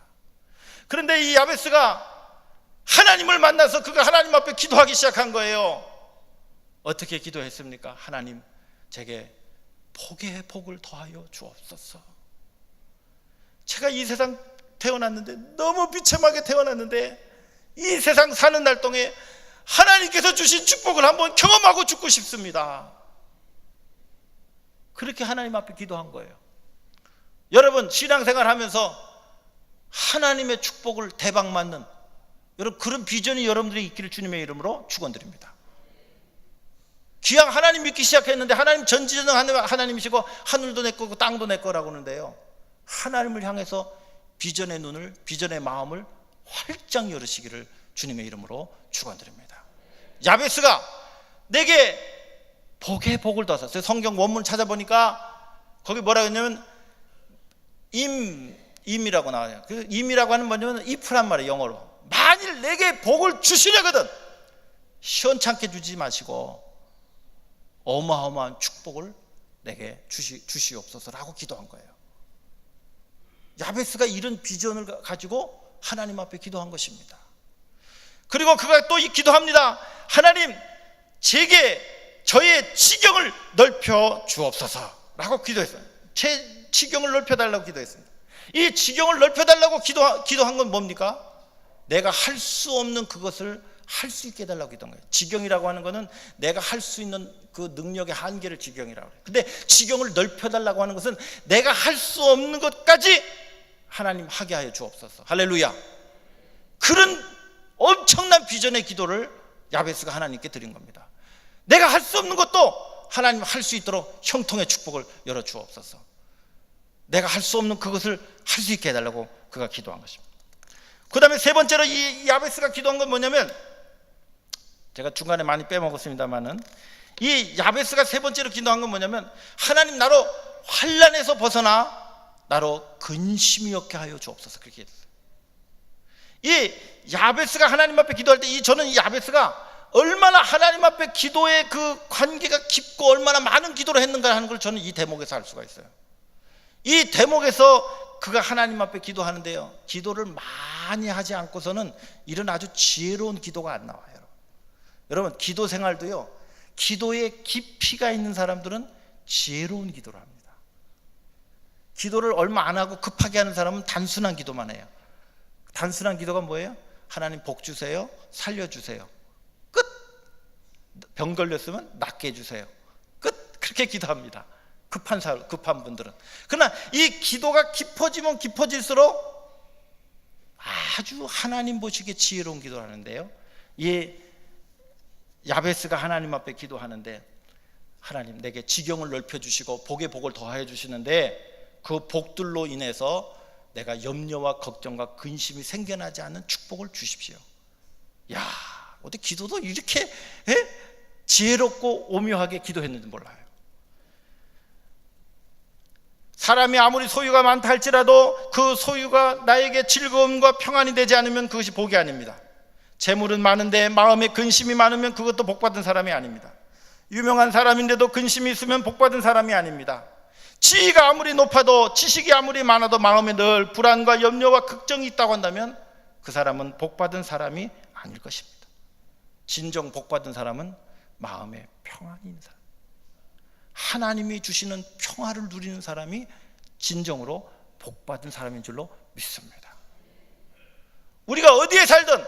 그런데 이 야베스가 하나님을 만나서 그가 하나님 앞에 기도하기 시작한 거예요. 어떻게 기도했습니까? 하나님, 제게 복의 복을 더하여 주옵소서. 제가 이 세상 태어났는데, 너무 비참하게 태어났는데, 이 세상 사는 날 동안 하나님께서 주신 축복을 한번 경험하고 죽고 싶습니다. 그렇게 하나님 앞에 기도한 거예요. 여러분, 신앙생활 하면서 하나님의 축복을 대박 맞는, 여러분, 그런 비전이 여러분들이 있기를 주님의 이름으로 축원드립니다. 기왕 하나님 믿기 시작했는데, 하나님 전지전능 하나님이시고 하늘도 내 거고 땅도 내 거라고 하는데요, 하나님을 향해서 비전의 눈을, 비전의 마음을 활짝 열으시기를 주님의 이름으로 축원드립니다. 야베스가 내게 복의 복을 더하소서. 성경 원문 찾아보니까 거기 뭐라고 했냐면 임이라고 나와요. 그 임이라고 하는 뭐냐면 if란 말이에요, 영어로. 만일 내게 복을 주시려거든 시원찮게 주지 마시고 어마어마한 축복을 내게 주시옵소서라고 기도한 거예요. 야베스가 이런 비전을 가지고 하나님 앞에 기도한 것입니다. 그리고 그가 또 기도합니다. 하나님, 제게 저의 지경을 넓혀 주옵소서라고 기도했어요. 제 지경을 넓혀달라고 기도했습니다. 이 지경을 넓혀달라고 기도한 건 뭡니까? 내가 할 수 없는 그것을 할 수 있게 해달라고 기도한 거예요. 지경이라고 하는 것은 내가 할 수 있는 그 능력의 한계를 지경이라고 해요. 근데 지경을 넓혀달라고 하는 것은 내가 할 수 없는 것까지 하나님 하게 하여 주옵소서. 할렐루야. 그런 엄청난 비전의 기도를 야베스가 하나님께 드린 겁니다. 내가 할 수 없는 것도 하나님 할 수 있도록 형통의 축복을 열어 주옵소서. 내가 할 수 없는 그것을 할 수 있게 해달라고 그가 기도한 것입니다. 그 다음에 세 번째로 이 야베스가 기도한 건 뭐냐면, 제가 중간에 많이 빼먹었습니다만은, 이 야베스가 세 번째로 기도한 건 뭐냐면, 하나님, 나로 환난에서 벗어나 나로 근심이 없게 하여 주옵소서. 그렇게 했어요. 이 야베스가 하나님 앞에 기도할 때, 저는 이 야베스가 얼마나 하나님 앞에 기도의 그 관계가 깊고 얼마나 많은 기도를 했는가 하는 걸 저는 이 대목에서 알 수가 있어요. 이 대목에서 그가 하나님 앞에 기도하는데요, 기도를 많이 하지 않고서는 이런 아주 지혜로운 기도가 안 나와요. 여러분, 기도 생활도요, 기도에 깊이가 있는 사람들은 지혜로운 기도를 합니다. 기도를 얼마 안 하고 급하게 하는 사람은 단순한 기도만 해요. 단순한 기도가 뭐예요? 하나님 복 주세요, 살려주세요, 끝. 병 걸렸으면 낫게 해주세요, 끝. 그렇게 기도합니다, 급한 분들은. 그러나 이 기도가 깊어지면 깊어질수록 아주 하나님 보시기에 지혜로운 기도를 하는데요, 이 야베스가 하나님 앞에 기도하는데, 하나님, 내게 지경을 넓혀주시고 복의 복을 더하여 주시는데, 그 복들로 인해서 내가 염려와 걱정과 근심이 생겨나지 않는 축복을 주십시오. 야, 어디 기도도 이렇게 지혜롭고 오묘하게 기도했는지 몰라요. 사람이 아무리 소유가 많다 할지라도 그 소유가 나에게 즐거움과 평안이 되지 않으면 그것이 복이 아닙니다. 재물은 많은데 마음에 근심이 많으면 그것도 복받은 사람이 아닙니다. 유명한 사람인데도 근심이 있으면 복받은 사람이 아닙니다. 지위가 아무리 높아도, 지식이 아무리 많아도 마음에 늘 불안과 염려와 걱정이 있다고 한다면 그 사람은 복받은 사람이 아닐 것입니다. 진정 복받은 사람은 마음에 평안이 있는 사람, 하나님이 주시는 평화를 누리는 사람이 진정으로 복받은 사람인 줄로 믿습니다. 우리가 어디에 살든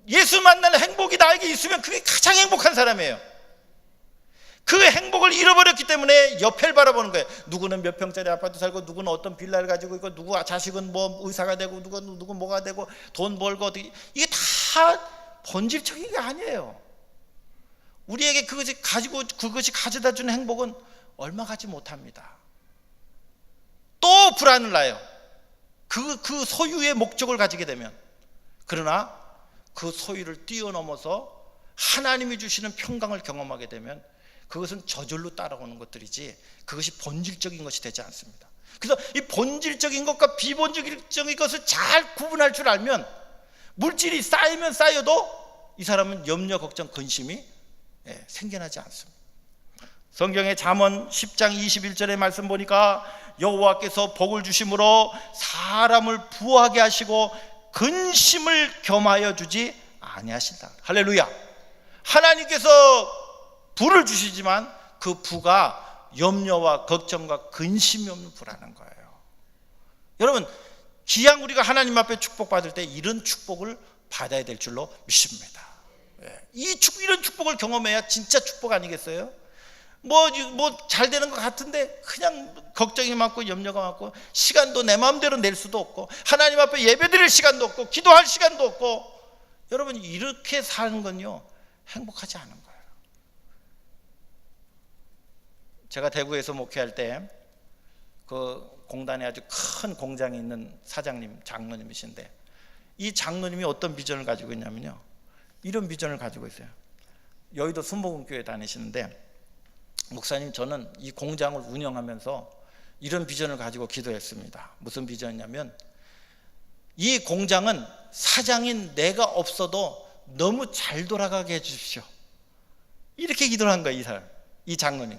예수 만나는 행복이 나에게 있으면 그게 가장 행복한 사람이에요. 그 행복을 잃어버렸기 때문에 옆을 바라보는 거예요. 누구는 몇 평짜리 아파트 살고, 누구는 어떤 빌라를 가지고 있고, 누구 자식은 뭐 의사가 되고, 누구 뭐가 되고, 돈 벌고, 이게 다 본질적인 게 아니에요. 우리에게 그것이 가져다 주는 행복은 얼마 가지 못합니다. 또 불안을 나요. 그 소유의 목적을 가지게 되면. 그러나 그 소유를 뛰어넘어서 하나님이 주시는 평강을 경험하게 되면 그것은 저절로 따라오는 것들이지, 그것이 본질적인 것이 되지 않습니다. 그래서 이 본질적인 것과 비본질적인 것을 잘 구분할 줄 알면, 물질이 쌓이면 쌓여도 이 사람은 염려, 걱정, 근심이 생겨나지 않습니다. 성경의 잠언 10장 21절의 말씀 보니까 여호와께서 복을 주심으로 사람을 부하게 하시고 근심을 겸하여 주지 아니하신다. 할렐루야. 하나님께서 부를 주시지만 그 부가 염려와 걱정과 근심이 없는 부라는 거예요. 여러분, 기왕 우리가 하나님 앞에 축복받을 때 이런 축복을 받아야 될 줄로 믿습니다. 이런 축복을 경험해야 진짜 축복 아니겠어요? 뭐 잘 되는 것 같은데 그냥 걱정이 많고 염려가 많고, 시간도 내 마음대로 낼 수도 없고, 하나님 앞에 예배드릴 시간도 없고, 기도할 시간도 없고, 여러분 이렇게 사는 건요 행복하지 않은 거예요. 제가 대구에서 목회할 때 그 공단에 아주 큰 공장이 있는 사장님, 장로님이신데, 이 장로님이 어떤 비전을 가지고 있냐면요, 이런 비전을 가지고 있어요. 여의도 순복음교회 다니시는데, 목사님, 저는 이 공장을 운영하면서 이런 비전을 가지고 기도했습니다. 무슨 비전이냐면, 이 공장은 사장인 내가 없어도 너무 잘 돌아가게 해주십시오. 이렇게 기도를 한 거예요, 이 장로님.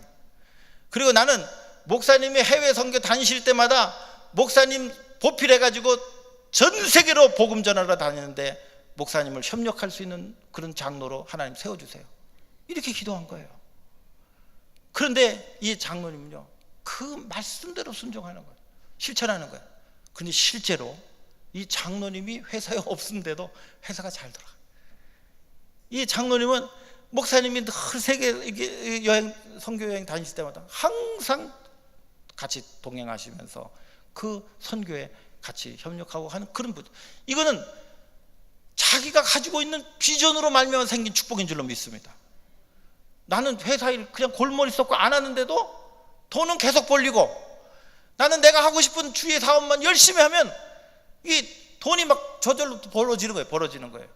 그리고 나는 목사님이 해외 선교 다니실 때마다 목사님 보필해가지고 전 세계로 복음 전하러 다니는데, 목사님을 협력할 수 있는 그런 장로로 하나님 세워주세요. 이렇게 기도한 거예요. 그런데 이 장로님은요, 그 말씀대로 순종하는 거예요. 실천하는 거예요. 그런데 실제로 이 장로님이 회사에 없는데도 회사가 잘 돌아가요. 이 장로님은 목사님이 늘 세계 여행, 선교 여행 다니실 때마다 항상 같이 동행하시면서 그 선교에 같이 협력하고 하는 그런 분. 이거는 자기가 가지고 있는 비전으로 말미암아 생긴 축복인 줄로 믿습니다. 나는 회사 일 그냥 골머리 썩고 안 하는데도 돈은 계속 벌리고, 나는 내가 하고 싶은 주의 사업만 열심히 하면 이 돈이 막 저절로 벌어지는 거예요.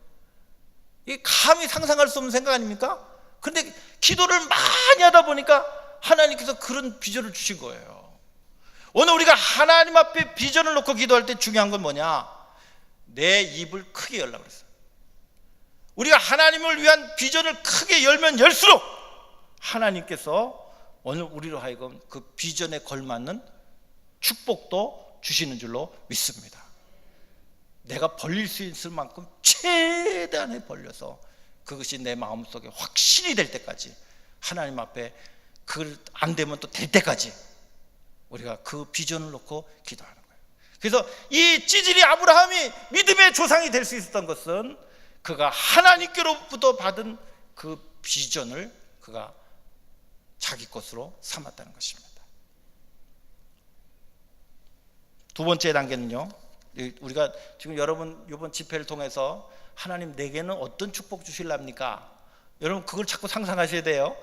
이 감히 상상할 수 없는 생각 아닙니까? 근데 기도를 많이 하다 보니까 하나님께서 그런 비전을 주신 거예요. 오늘 우리가 하나님 앞에 비전을 놓고 기도할 때 중요한 건 뭐냐? 내 입을 크게 열라고 그랬어요. 우리가 하나님을 위한 비전을 크게 열면 열수록 하나님께서 오늘 우리로 하여금 그 비전에 걸맞는 축복도 주시는 줄로 믿습니다. 내가 벌릴 수 있을 만큼 최대한에 벌려서 그것이 내 마음속에 확신이 될 때까지, 하나님 앞에 그걸 안 되면 또 될 때까지 우리가 그 비전을 놓고 기도하는 거예요. 그래서 이 찌질이 아브라함이 믿음의 조상이 될 수 있었던 것은 그가 하나님께로부터 받은 그 비전을 그가 자기 것으로 삼았다는 것입니다. 두 번째 단계는요, 우리가 지금 여러분 이번 집회를 통해서 하나님 내게는 어떤 축복 주실랍니까? 여러분 그걸 자꾸 상상하셔야 돼요.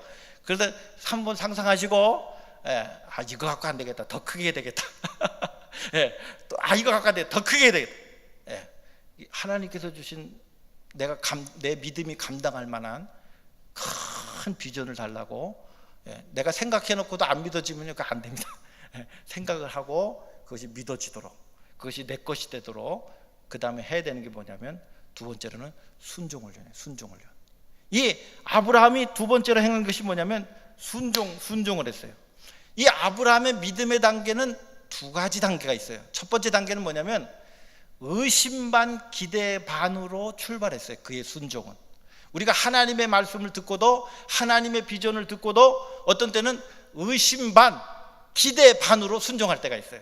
그래서 한번 상상하시고, 이거 갖고 안 되겠다, 더 크게 해야 되겠다. 또 이거 갖고 안 되겠다, 더 크게 해야 되겠다. 하나님께서 주신 내 믿음이 감당할 만한 큰 비전을 달라고, 내가 생각해놓고도 안 믿어지면 그거 안 됩니다. 생각을 하고 그것이 믿어지도록, 그것이 내 것이 되도록 그 다음에 해야 되는 게 뭐냐면, 두 번째로는 순종을 해요. 순종을 해요. 이 아브라함이 두 번째로 행한 것이 뭐냐면 순종을 했어요. 이 아브라함의 믿음의 단계는 두 가지 단계가 있어요. 첫 번째 단계는 뭐냐면 의심 반 기대 반으로 출발했어요. 그의 순종은. 우리가 하나님의 말씀을 듣고도, 하나님의 비전을 듣고도 어떤 때는 의심 반 기대 반으로 순종할 때가 있어요.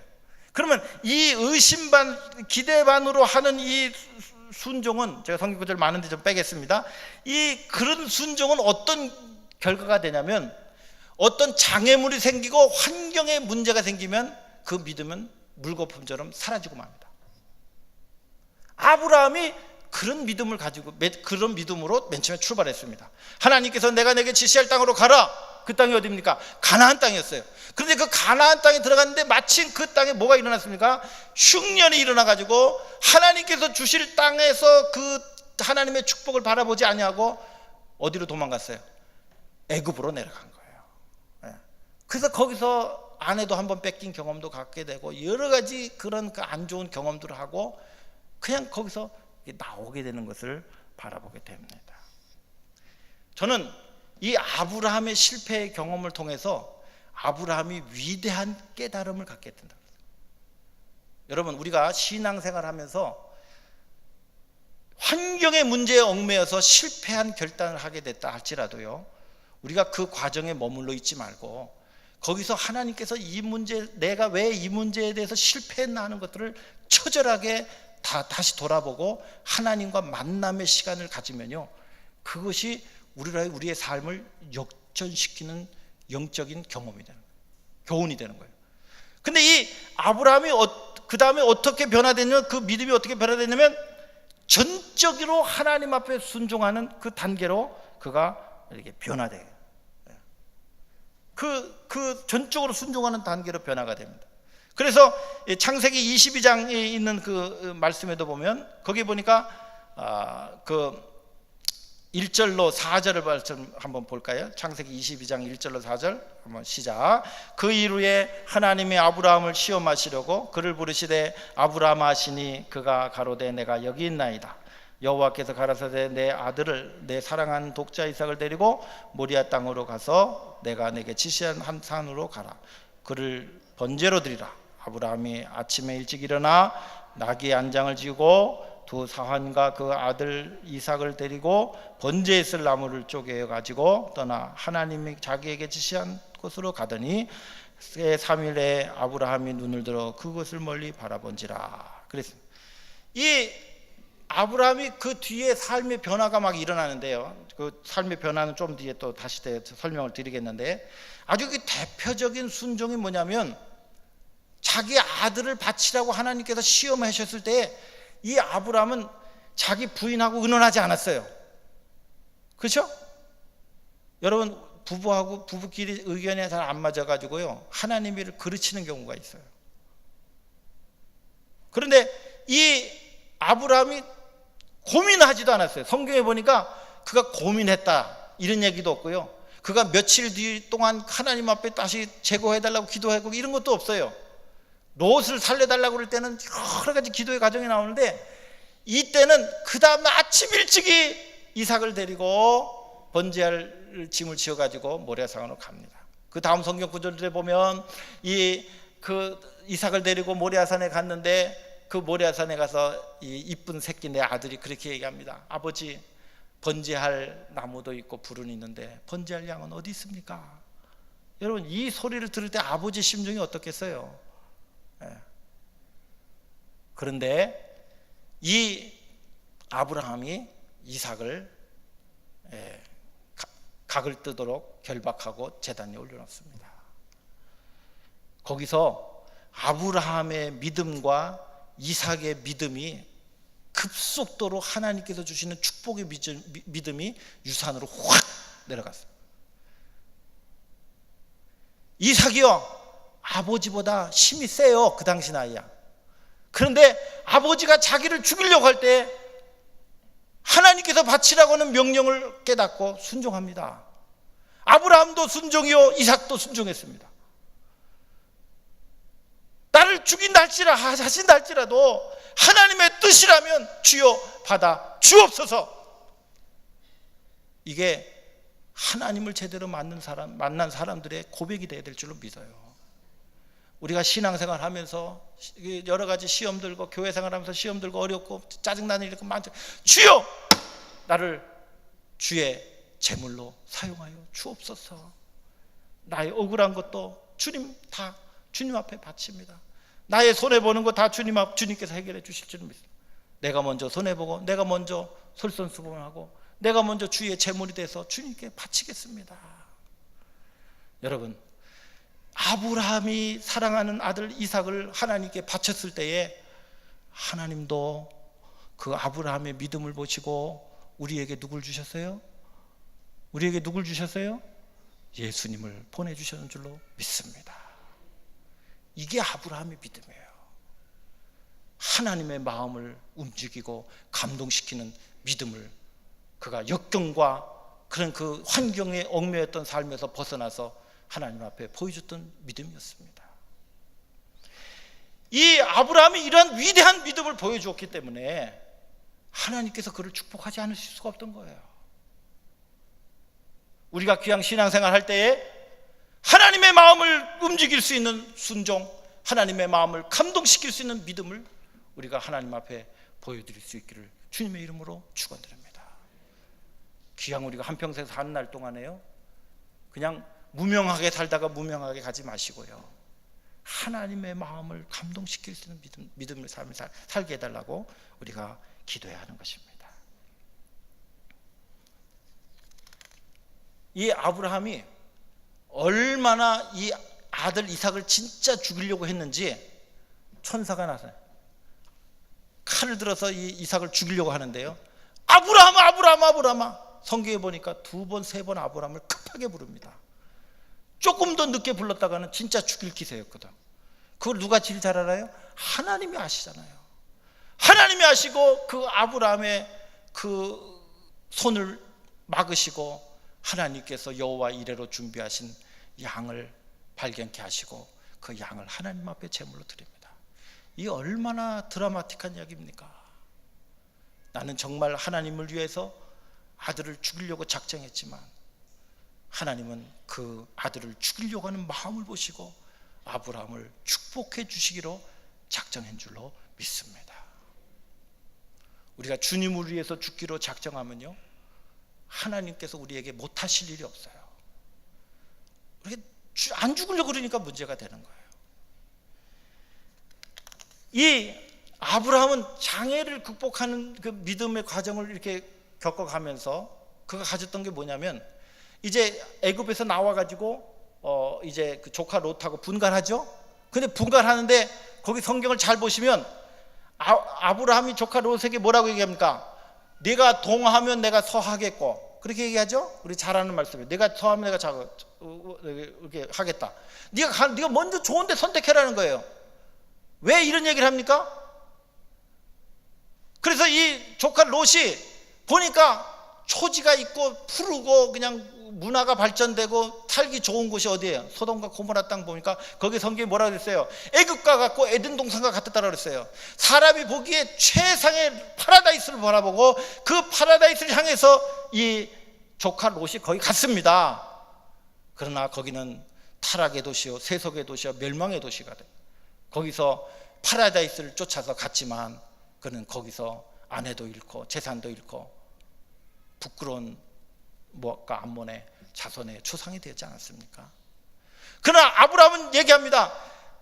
그러면 이 의심 반 기대 반으로 하는 이 순종은, 제가 성경 구절 많은데 좀 빼겠습니다. 이 그런 순종은 어떤 결과가 되냐면, 어떤 장애물이 생기고 환경에 문제가 생기면 그 믿음은 물거품처럼 사라지고 맙니다. 아브라함이 그런 믿음을 가지고, 그런 믿음으로 맨 처음에 출발했습니다. 하나님께서 내가 내게 지시할 땅으로 가라. 그 땅이 어디입니까? 가나안 땅이었어요. 그런데 그 가나안 땅에 들어갔는데 마침 그 땅에 뭐가 일어났습니까? 흉년이 일어나가지고 하나님께서 주실 땅에서 그 하나님의 축복을 바라보지 아니하고 어디로 도망갔어요? 애굽으로 내려간 거예요. 그래서 거기서 아내도 한번 뺏긴 경험도 갖게 되고 여러 가지 그런 그 안 좋은 경험들을 하고 그냥 거기서 나오게 되는 것을 바라보게 됩니다. 저는 이 아브라함의 실패의 경험을 통해서 아브라함이 위대한 깨달음을 갖게 된다. 여러분, 우리가 신앙생활 하면서 환경의 문제에 얽매여서 실패한 결단을 하게 됐다 할지라도요, 우리가 그 과정에 머물러 있지 말고 거기서 하나님께서 이 문제, 내가 왜 이 문제에 대해서 실패했나 하는 것들을 처절하게 다시 돌아보고 하나님과 만남의 시간을 가지면요, 그것이 우리의 삶을 역전시키는 영적인 경험이 되는 거예요. 교훈이 되는 거예요. 근데 이 아브라함이 그 다음에 어떻게 변화됐냐면, 그 믿음이 어떻게 변화됐냐면 전적으로 하나님 앞에 순종하는 그 단계로 그가 이렇게 변화돼요. 그 전적으로 순종하는 단계로 변화가 됩니다. 그래서 창세기 22장에 있는 그 말씀에도 보면 거기 보니까 그 1절로 4절을 말씀 한번 볼까요? 창세기 22장 1절로 4절 한번 시작. 그 이후에 하나님이 아브라함을 시험하시려고 그를 부르시되 아브라함 하시니 그가 가로되 내가 여기 있나이다. 여호와께서 가라사대 내 아들을 내 사랑하는 독자 이삭을 데리고 모리아 땅으로 가서 내가 내게 지시한 한 산으로 가라. 그를 번제로 드리라. 아브라함이 아침에 일찍 일어나 나귀 안장을 지고 두 사환과 그 아들 이삭을 데리고 번제에 쓸 나무를 쪼개어 가지고 떠나 하나님이 자기에게 지시한 곳으로 가더니 새 3일에 아브라함이 눈을 들어 그것을 멀리 바라본지라. 그랬습니다. 이 아브라함이 그 뒤에 삶의 변화가 막 일어나는데요, 그 삶의 변화는 좀 뒤에 또 다시 설명을 드리겠는데, 아주 그 대표적인 순종이 뭐냐면 자기 아들을 바치라고 하나님께서 시험하셨을 때 이 아브라함은 자기 부인하고 의논하지 않았어요. 그렇죠? 여러분, 부부끼리 의견이 잘 안 맞아가지고요, 하나님을 그르치는 경우가 있어요. 그런데 이 아브라함이 고민하지도 않았어요. 성경에 보니까 그가 고민했다 이런 얘기도 없고요, 그가 며칠 뒤 동안 하나님 앞에 다시 제거해달라고 기도하고 이런 것도 없어요. 롯을 살려달라고 그럴 때는 여러 가지 기도의 과정이 나오는데, 이때는 그 다음 아침 일찍이 이삭을 데리고 번제할 짐을 지어가지고 모리아산으로 갑니다. 그 다음 성경 구절들에 보면 그 이삭을 데리고 모리아산에 갔는데, 그 모리아산에 가서 이 이쁜 새끼 내 아들이 그렇게 얘기합니다. 아버지, 번제할 나무도 있고 불은 있는데 번제할 양은 어디 있습니까? 여러분, 이 소리를 들을 때 아버지 심정이 어떻겠어요? 그런데 이 아브라함이 이삭을 각을 뜨도록 결박하고 제단에 올려놓습니다. 거기서 아브라함의 믿음과 이삭의 믿음이 급속도로 하나님께서 주시는 축복의 믿음이 유산으로 확 내려갔어요. 이삭이요, 아버지보다 힘이 세요. 그 당시 나이야. 그런데 아버지가 자기를 죽이려고 할 때 하나님께서 바치라고 하는 명령을 깨닫고 순종합니다. 아브라함도 순종이요, 이삭도 순종했습니다. 나를 죽인다 할지라도 하나님의 뜻이라면 주여 받아 주옵소서. 이게 하나님을 제대로 만난 사람들의 고백이 되어야 될 줄로 믿어요. 우리가 신앙생활 하면서 여러 가지 시험 들고, 교회 생활하면서 시험 들고 어렵고 짜증나는 일 많죠. 주여, 나를 주의 제물로 사용하여 주옵소서. 나의 억울한 것도 다 주님 앞에 바칩니다. 나의 손해보는 거 다 주님께서 해결해 주실 줄 믿습니다. 내가 먼저 손해보고, 내가 먼저 솔선수범하고, 내가 먼저 주의 제물이 돼서 주님께 바치겠습니다. 여러분, 아브라함이 사랑하는 아들 이삭을 하나님께 바쳤을 때에 하나님도 그 아브라함의 믿음을 보시고 우리에게 누굴 주셨어요? 우리에게 누굴 주셨어요? 예수님을 보내주셨는 줄로 믿습니다. 이게 아브라함의 믿음이에요. 하나님의 마음을 움직이고 감동시키는 믿음을 그가 역경과 그런 그 환경에 얽매였던 삶에서 벗어나서 하나님 앞에 보여줬던 믿음이었습니다. 이 아브라함이 이러한 위대한 믿음을 보여주었기 때문에 하나님께서 그를 축복하지 않으실 수가 없던 거예요. 우리가 귀양 신앙생활 할 때에 하나님의 마음을 움직일 수 있는 순종, 하나님의 마음을 감동시킬 수 있는 믿음을 우리가 하나님 앞에 보여드릴 수 있기를 주님의 이름으로 축원드립니다. 귀양 우리가 한평생 사는 날 동안에요, 그냥 무명하게 살다가 무명하게 가지 마시고요, 하나님의 마음을 감동시킬 수 있는 믿음의 삶을 살게 해달라고 우리가 기도해야 하는 것입니다. 이 아브라함이 얼마나 이 아들 이삭을 진짜 죽이려고 했는지 천사가 나서요. 칼을 들어서 이 이삭을 죽이려고 하는데요, 아브라함아 아브라함아 아브라함아. 성경에 보니까 2번 3번 아브라함을 급하게 부릅니다. 조금 더 늦게 불렀다가는 진짜 죽일 기세였거든. 그걸 누가 제일 잘 알아요? 하나님이 아시잖아요. 하나님이 아시고 그 아브라함의 그 손을 막으시고 하나님께서 여호와 이레로 준비하신 양을 발견케 하시고 그 양을 하나님 앞에 제물로 드립니다. 이 얼마나 드라마틱한 이야기입니까? 나는 정말 하나님을 위해서 아들을 죽이려고 작정했지만 하나님은 그 아들을 죽이려고 하는 마음을 보시고 아브라함을 축복해 주시기로 작정한 줄로 믿습니다. 우리가 주님을 위해서 죽기로 작정하면요, 하나님께서 우리에게 못하실 일이 없어요. 우리가 안 죽으려고 그러니까 문제가 되는 거예요. 이 아브라함은 장애를 극복하는 그 믿음의 과정을 이렇게 겪어가면서 그가 가졌던 게 뭐냐면, 이제 애굽에서 나와가지고 이제 그 조카 롯하고 분간하죠. 근데 분간하는데 거기 성경을 잘 보시면 아브라함이 조카 롯에게 뭐라고 얘기합니까? 네가 동하면 내가 서하겠고, 그렇게 얘기하죠. 우리 잘 아는 말씀이에요. 네가 서하면 내가 이렇게 하겠다. 네가 먼저 좋은 데 선택해라는 거예요. 왜 이런 얘기를 합니까? 그래서 이 조카 롯이 보니까 초지가 있고 푸르고 그냥 문화가 발전되고 살기 좋은 곳이 어디예요? 소돔과 고모라 땅 보니까 거기 성경이 뭐라고 그랬어요? 애굽과 같고 에덴 동산과 같았다라고 그랬어요. 사람이 보기에 최상의 파라다이스를 바라보고 그 파라다이스를 향해서 이 조카 롯이 거기 갔습니다. 그러나 거기는 타락의 도시요, 세속의 도시요, 멸망의 도시가 돼요. 거기서 파라다이스를 쫓아서 갔지만 그는 거기서 아내도 잃고 재산도 잃고 부끄러운 암몬의 자손의 초상이 되지 않았습니까? 그러나 아브라함은 얘기합니다.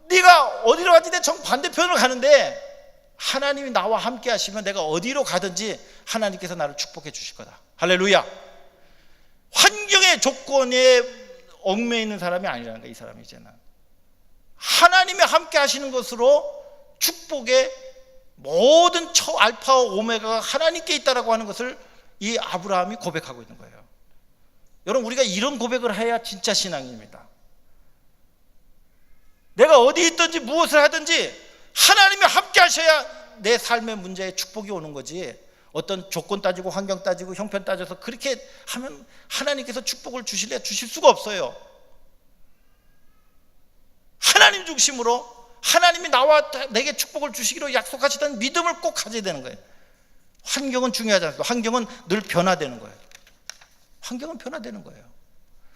네가 어디로 가지? 내 정반대편으로 가는데 하나님이 나와 함께 하시면 내가 어디로 가든지 하나님께서 나를 축복해 주실 거다. 할렐루야. 환경의 조건에 얽매여 있는 사람이 아니라는 거야. 이 사람이 이제는 하나님이 함께 하시는 것으로 축복의 모든 알파와 오메가가 하나님께 있다라고 하는 것을 이 아브라함이 고백하고 있는 거예요. 여러분, 우리가 이런 고백을 해야 진짜 신앙입니다. 내가 어디 있든지 무엇을 하든지 하나님이 함께 하셔야 내 삶의 문제에 축복이 오는 거지, 어떤 조건 따지고 환경 따지고 형편 따져서 그렇게 하면 하나님께서 축복을 주실 수가 없어요. 하나님 중심으로 하나님이 나와 내게 축복을 주시기로 약속하시던 믿음을 꼭 가져야 되는 거예요. 환경은 중요하지 않습니다. 환경은 늘 변화되는 거예요. 환경은 변화되는 거예요.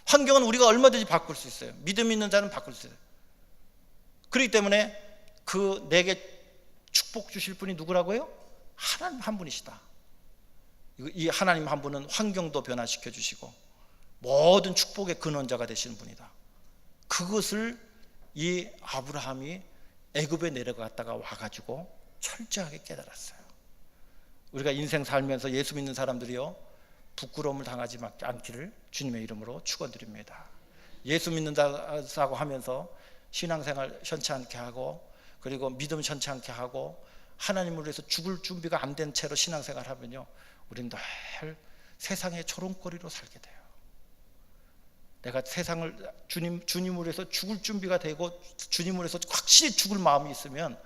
환경은 우리가 얼마든지 바꿀 수 있어요. 믿음 있는 자는 바꿀 수 있어요. 그렇기 때문에 내게 축복 주실 분이 누구라고요? 하나님 한 분이시다. 이 하나님 한 분은 환경도 변화시켜 주시고 모든 축복의 근원자가 되시는 분이다. 그것을 이 아브라함이 애굽에 내려갔다가 와가지고 철저하게 깨달았어요. 우리가 인생 살면서 예수 믿는 사람들이요, 부끄러움을 당하지 않기를 주님의 이름으로 축원드립니다. 예수 믿는다고 하면서 신앙생활 현치 않게 하고, 그리고 믿음 현치 않게 하고, 하나님을 위해서 죽을 준비가 안 된 채로 신앙생활 하면요, 우리는 늘 세상의 조롱거리로 살게 돼요. 내가 세상을 주님을 위해서 죽을 준비가 되고 주님을 위해서 확실히 죽을 마음이 있으면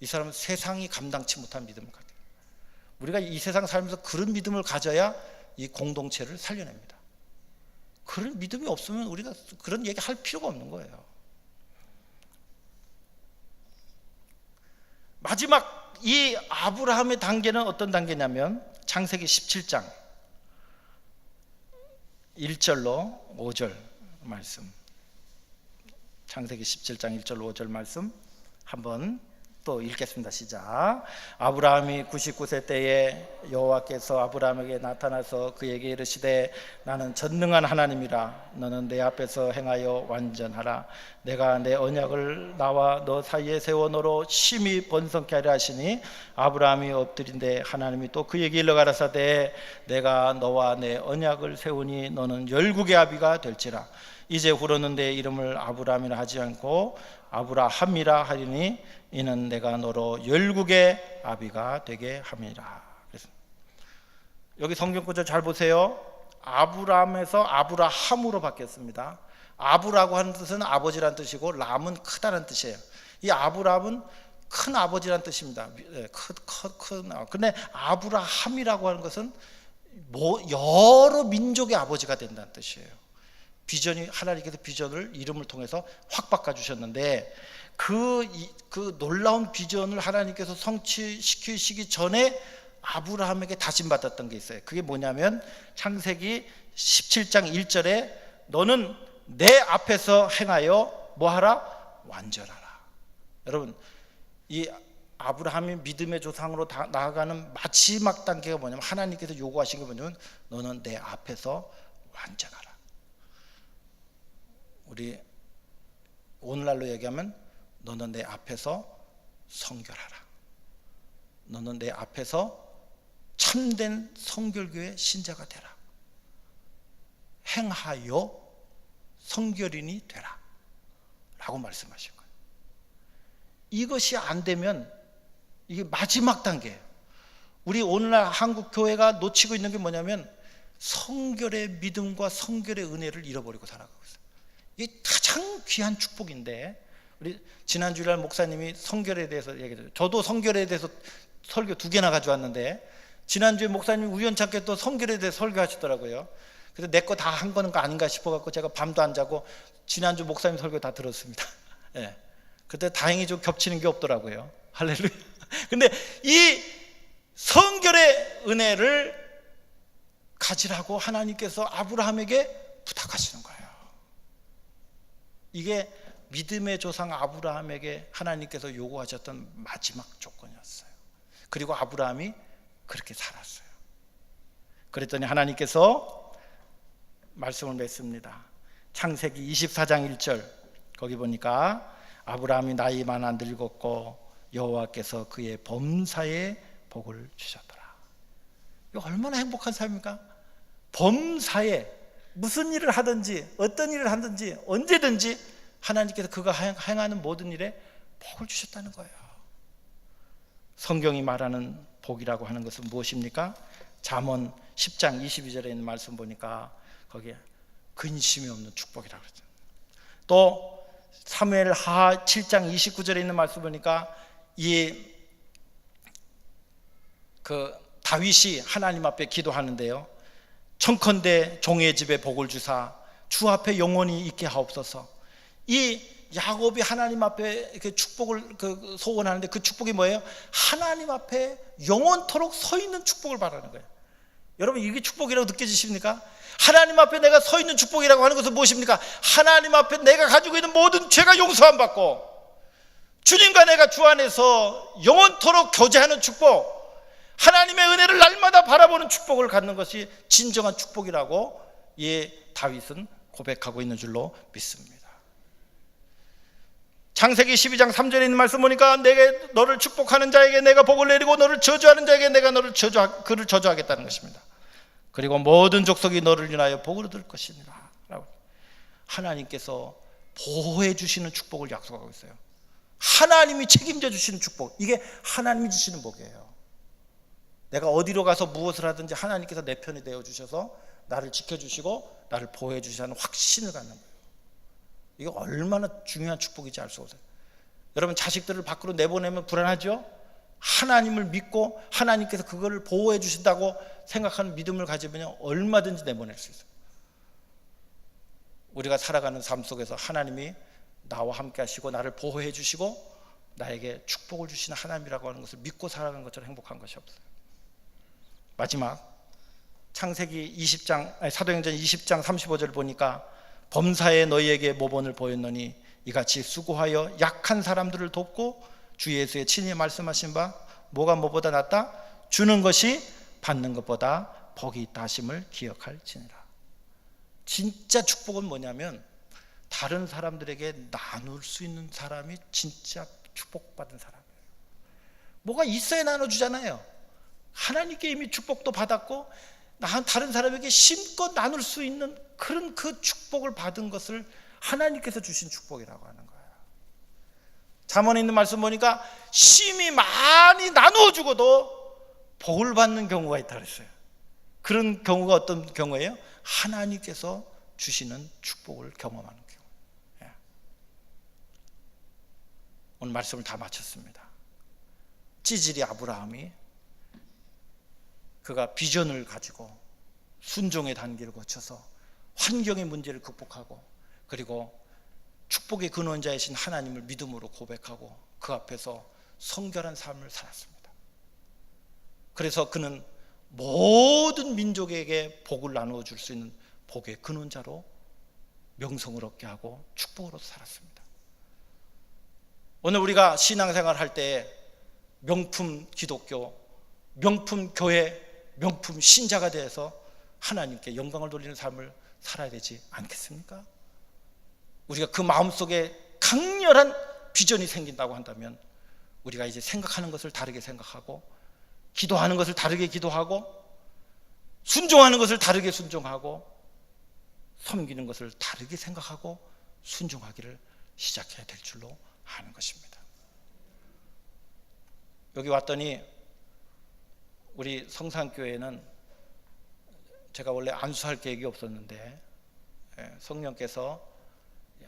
이 사람은 세상이 감당치 못한 믿음을 갖게 돼요. 우리가 이 세상 살면서 그런 믿음을 가져야 이 공동체를 살려냅니다. 그런 믿음이 없으면 우리가 그런 얘기 할 필요가 없는 거예요. 마지막 이 아브라함의 단계는 어떤 단계냐면 창세기 17장 1절로 5절 말씀, 창세기 17장 1절 5절 말씀 한번 또 읽겠습니다. 시작. 아브라함이 99세 때에 여호와께서 아브라함에게 나타나서 그에게 이르시되 나는 전능한 하나님이라. 너는 내 앞에서 행하여 완전하라. 내가 내 언약을 나와 너 사이에 세워 너로 심히 번성케 하려 하시니 아브라함이 엎드린데 하나님이 또 그에게 일러 가라사대 내가 너와 내 언약을 세우니 너는 열국의 아비가 될지라. 이제 후로는 내 이름을 아브라함이라 하지 않고 아브라함이라 하리니 이는 내가 너로 열국의 아비가 되게 함이라. 그래서 여기 성경 구절 잘 보세요. 아브라함에서 아브라함으로 바뀌었습니다. 아브라고 하는 뜻은 아버지란 뜻이고 람은 크다는 뜻이에요. 이 아브라함은 큰 아버지란 뜻입니다. 근데 아브라함이라고 하는 것은 여러 민족의 아버지가 된다는 뜻이에요. 비전이, 하나님께서 비전을 이름을 통해서 확 바꿔주셨는데 그 놀라운 비전을 하나님께서 성취시키시기 전에 아브라함에게 다짐받았던 게 있어요. 그게 뭐냐면 창세기 17장 1절에 너는 내 앞에서 행하여 뭐하라? 완전하라. 여러분, 이 아브라함이 믿음의 조상으로 나아가는 마지막 단계가 뭐냐면 하나님께서 요구하신 게 뭐냐면 너는 내 앞에서 완전하라. 우리 오늘날로 얘기하면 너는 내 앞에서 성결하라. 너는 내 앞에서 참된 성결교의 신자가 되라. 행하여 성결인이 되라 라고 말씀하신 거예요. 이것이 안 되면 이게 마지막 단계예요. 우리 오늘날 한국 교회가 놓치고 있는 게 뭐냐면 성결의 믿음과 성결의 은혜를 잃어버리고 살아가고 있어요. 이게 가장 귀한 축복인데, 우리 지난 주일날 목사님이 성결에 대해서 얘기했어요. 저도 성결에 대해서 설교 2개나 가져왔는데 지난주에 목사님이 우연찮게 또 성결에 대해서 설교하시더라고요. 그래서 내 거 다 한 거는 거 아닌가 싶어갖고 제가 밤도 안 자고 지난주 목사님 설교 다 들었습니다. 예. 그때 다행히 좀 겹치는 게 없더라고요. 할렐루야. 근데 이 성결의 은혜를 가지라고 하나님께서 아브라함에게 부탁하시는 거예요. 이게 믿음의 조상 아브라함에게 하나님께서 요구하셨던 마지막 조건이었어요. 그리고 아브라함이 그렇게 살았어요. 그랬더니 하나님께서 말씀을 맺습니다. 창세기 24장 1절 거기 보니까 아브라함이 나이 많아 늙었고 여호와께서 그의 범사에 복을 주셨더라. 이거 얼마나 행복한 삶입니까? 범사에 무슨 일을 하든지 어떤 일을 하든지 언제든지 하나님께서 그가 행하는 모든 일에 복을 주셨다는 거예요. 성경이 말하는 복이라고 하는 것은 무엇입니까? 잠언 10장 22절에 있는 말씀 보니까 거기에 근심이 없는 축복이라고 그러죠. 또 사무엘 하 7장 29절에 있는 말씀 보니까 다윗이 하나님 앞에 기도하는데요. 청컨대 종의 집에 복을 주사 주 앞에 영원히 있게 하옵소서. 이 야곱이 하나님 앞에 이렇게 축복을 소원하는데 그 축복이 뭐예요? 하나님 앞에 영원토록 서 있는 축복을 바라는 거예요. 여러분, 이게 축복이라고 느껴지십니까? 하나님 앞에 내가 서 있는 축복이라고 하는 것은 무엇입니까? 하나님 앞에 내가 가지고 있는 모든 죄가 용서함 받고 주님과 내가 주 안에서 영원토록 교제하는 축복, 하나님의 은혜를 날마다 바라보는 축복을 갖는 것이 진정한 축복이라고 다윗은 고백하고 있는 줄로 믿습니다. 창세기 12장 3절에 있는 말씀 보니까 내게 너를 축복하는 자에게 내가 복을 내리고 너를 저주하는 자에게 내가 그를 저주하겠다는 것입니다. 그리고 모든 족속이 너를 인하여 복을 얻을 것이니라. 하나님께서 보호해 주시는 축복을 약속하고 있어요. 하나님이 책임져 주시는 축복, 이게 하나님이 주시는 복이에요. 내가 어디로 가서 무엇을 하든지 하나님께서 내 편이 되어 주셔서 나를 지켜주시고 나를 보호해 주시는 확신을 갖는 거예요. 이게 얼마나 중요한 축복인지 알 수 없어요. 여러분, 자식들을 밖으로 내보내면 불안하죠? 하나님을 믿고 하나님께서 그거를 보호해 주신다고 생각하는 믿음을 가지면 얼마든지 내보낼 수 있어요. 우리가 살아가는 삶 속에서 하나님이 나와 함께 하시고 나를 보호해 주시고 나에게 축복을 주시는 하나님이라고 하는 것을 믿고 살아가는 것처럼 행복한 것이 없어요. 마지막 창세기 20장, 사도행전 20장 35절을 보니까 범사에 너희에게 모본을 보였노니 이같이 수고하여 약한 사람들을 돕고 주 예수의 친히 말씀하신 바 뭐가 뭐보다 낫다? 주는 것이 받는 것보다 복이 있다 하심을 기억할지니라. 진짜 축복은 뭐냐면 다른 사람들에게 나눌 수 있는 사람이 진짜 축복받은 사람이에요. 뭐가 있어야 나눠주잖아요. 하나님께 이미 축복도 받았고 다른 사람에게 심껏 나눌 수 있는 그런 그 축복을 받은 것을 하나님께서 주신 축복이라고 하는 거예요. 잠언에 있는 말씀 보니까 심히 많이 나누어 주고도 복을 받는 경우가 있다고 했어요. 그런 경우가 어떤 경우예요? 하나님께서 주시는 축복을 경험하는 경우. 오늘 말씀을 다 마쳤습니다. 찌질이 아브라함이 그가 비전을 가지고 순종의 단계를 거쳐서 환경의 문제를 극복하고 그리고 축복의 근원자이신 하나님을 믿음으로 고백하고 그 앞에서 성결한 삶을 살았습니다. 그래서 그는 모든 민족에게 복을 나누어 줄 수 있는 복의 근원자로 명성을 얻게 하고 축복으로 살았습니다. 오늘 우리가 신앙생활 할 때 명품 기독교, 명품 교회, 명품 신자가 되어서 하나님께 영광을 돌리는 삶을 살아야 되지 않겠습니까? 우리가 그 마음속에 강렬한 비전이 생긴다고 한다면 우리가 이제 생각하는 것을 다르게 생각하고 기도하는 것을 다르게 기도하고 순종하는 것을 다르게 순종하고 섬기는 것을 다르게 생각하고 순종하기를 시작해야 될 줄로 아는 것입니다. 여기 왔더니 우리 성산교회는 제가 원래 안수할 계획이 없었는데 성령께서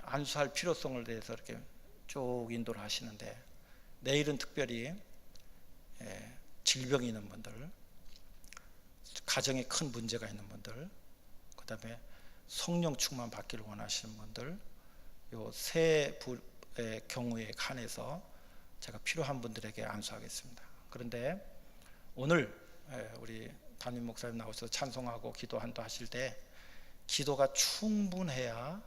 안수할 필요성을 대해서 이렇게 쭉 인도를 하시는데 내일은 특별히 질병이 있는 분들, 가정에 큰 문제가 있는 분들, 그 다음에 성령 충만 받기를 원하시는 분들, 요 세 부의 경우에 한해서 제가 필요한 분들에게 안수하겠습니다. 그런데 오늘 우리 담임 목사님 나오셔서 찬송하고 기도한다 하실 때 기도가 충분해야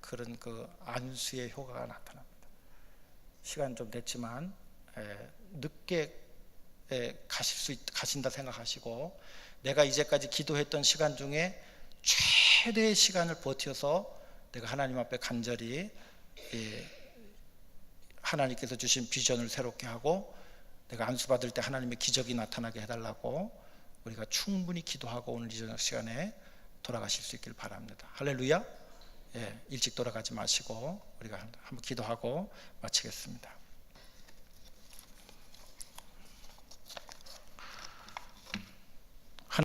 그런 그 안수의 효과가 나타납니다. 시간 좀 됐지만 늦게 가신다 생각하시고 내가 이제까지 기도했던 시간 중에 최대의 시간을 버텨서 내가 하나님 앞에 간절히 하나님께서 주신 비전을 새롭게 하고 내가 안수받을 때 하나님의 기적이 나타나게 해달라고 우리가 충분히 기도하고 오늘 이 저녁 시간에 돌아가실 수 있길 바랍니다. 할렐루야. 일찍 돌아가지 마시고 우리가 한번 기도하고 마치겠습니다.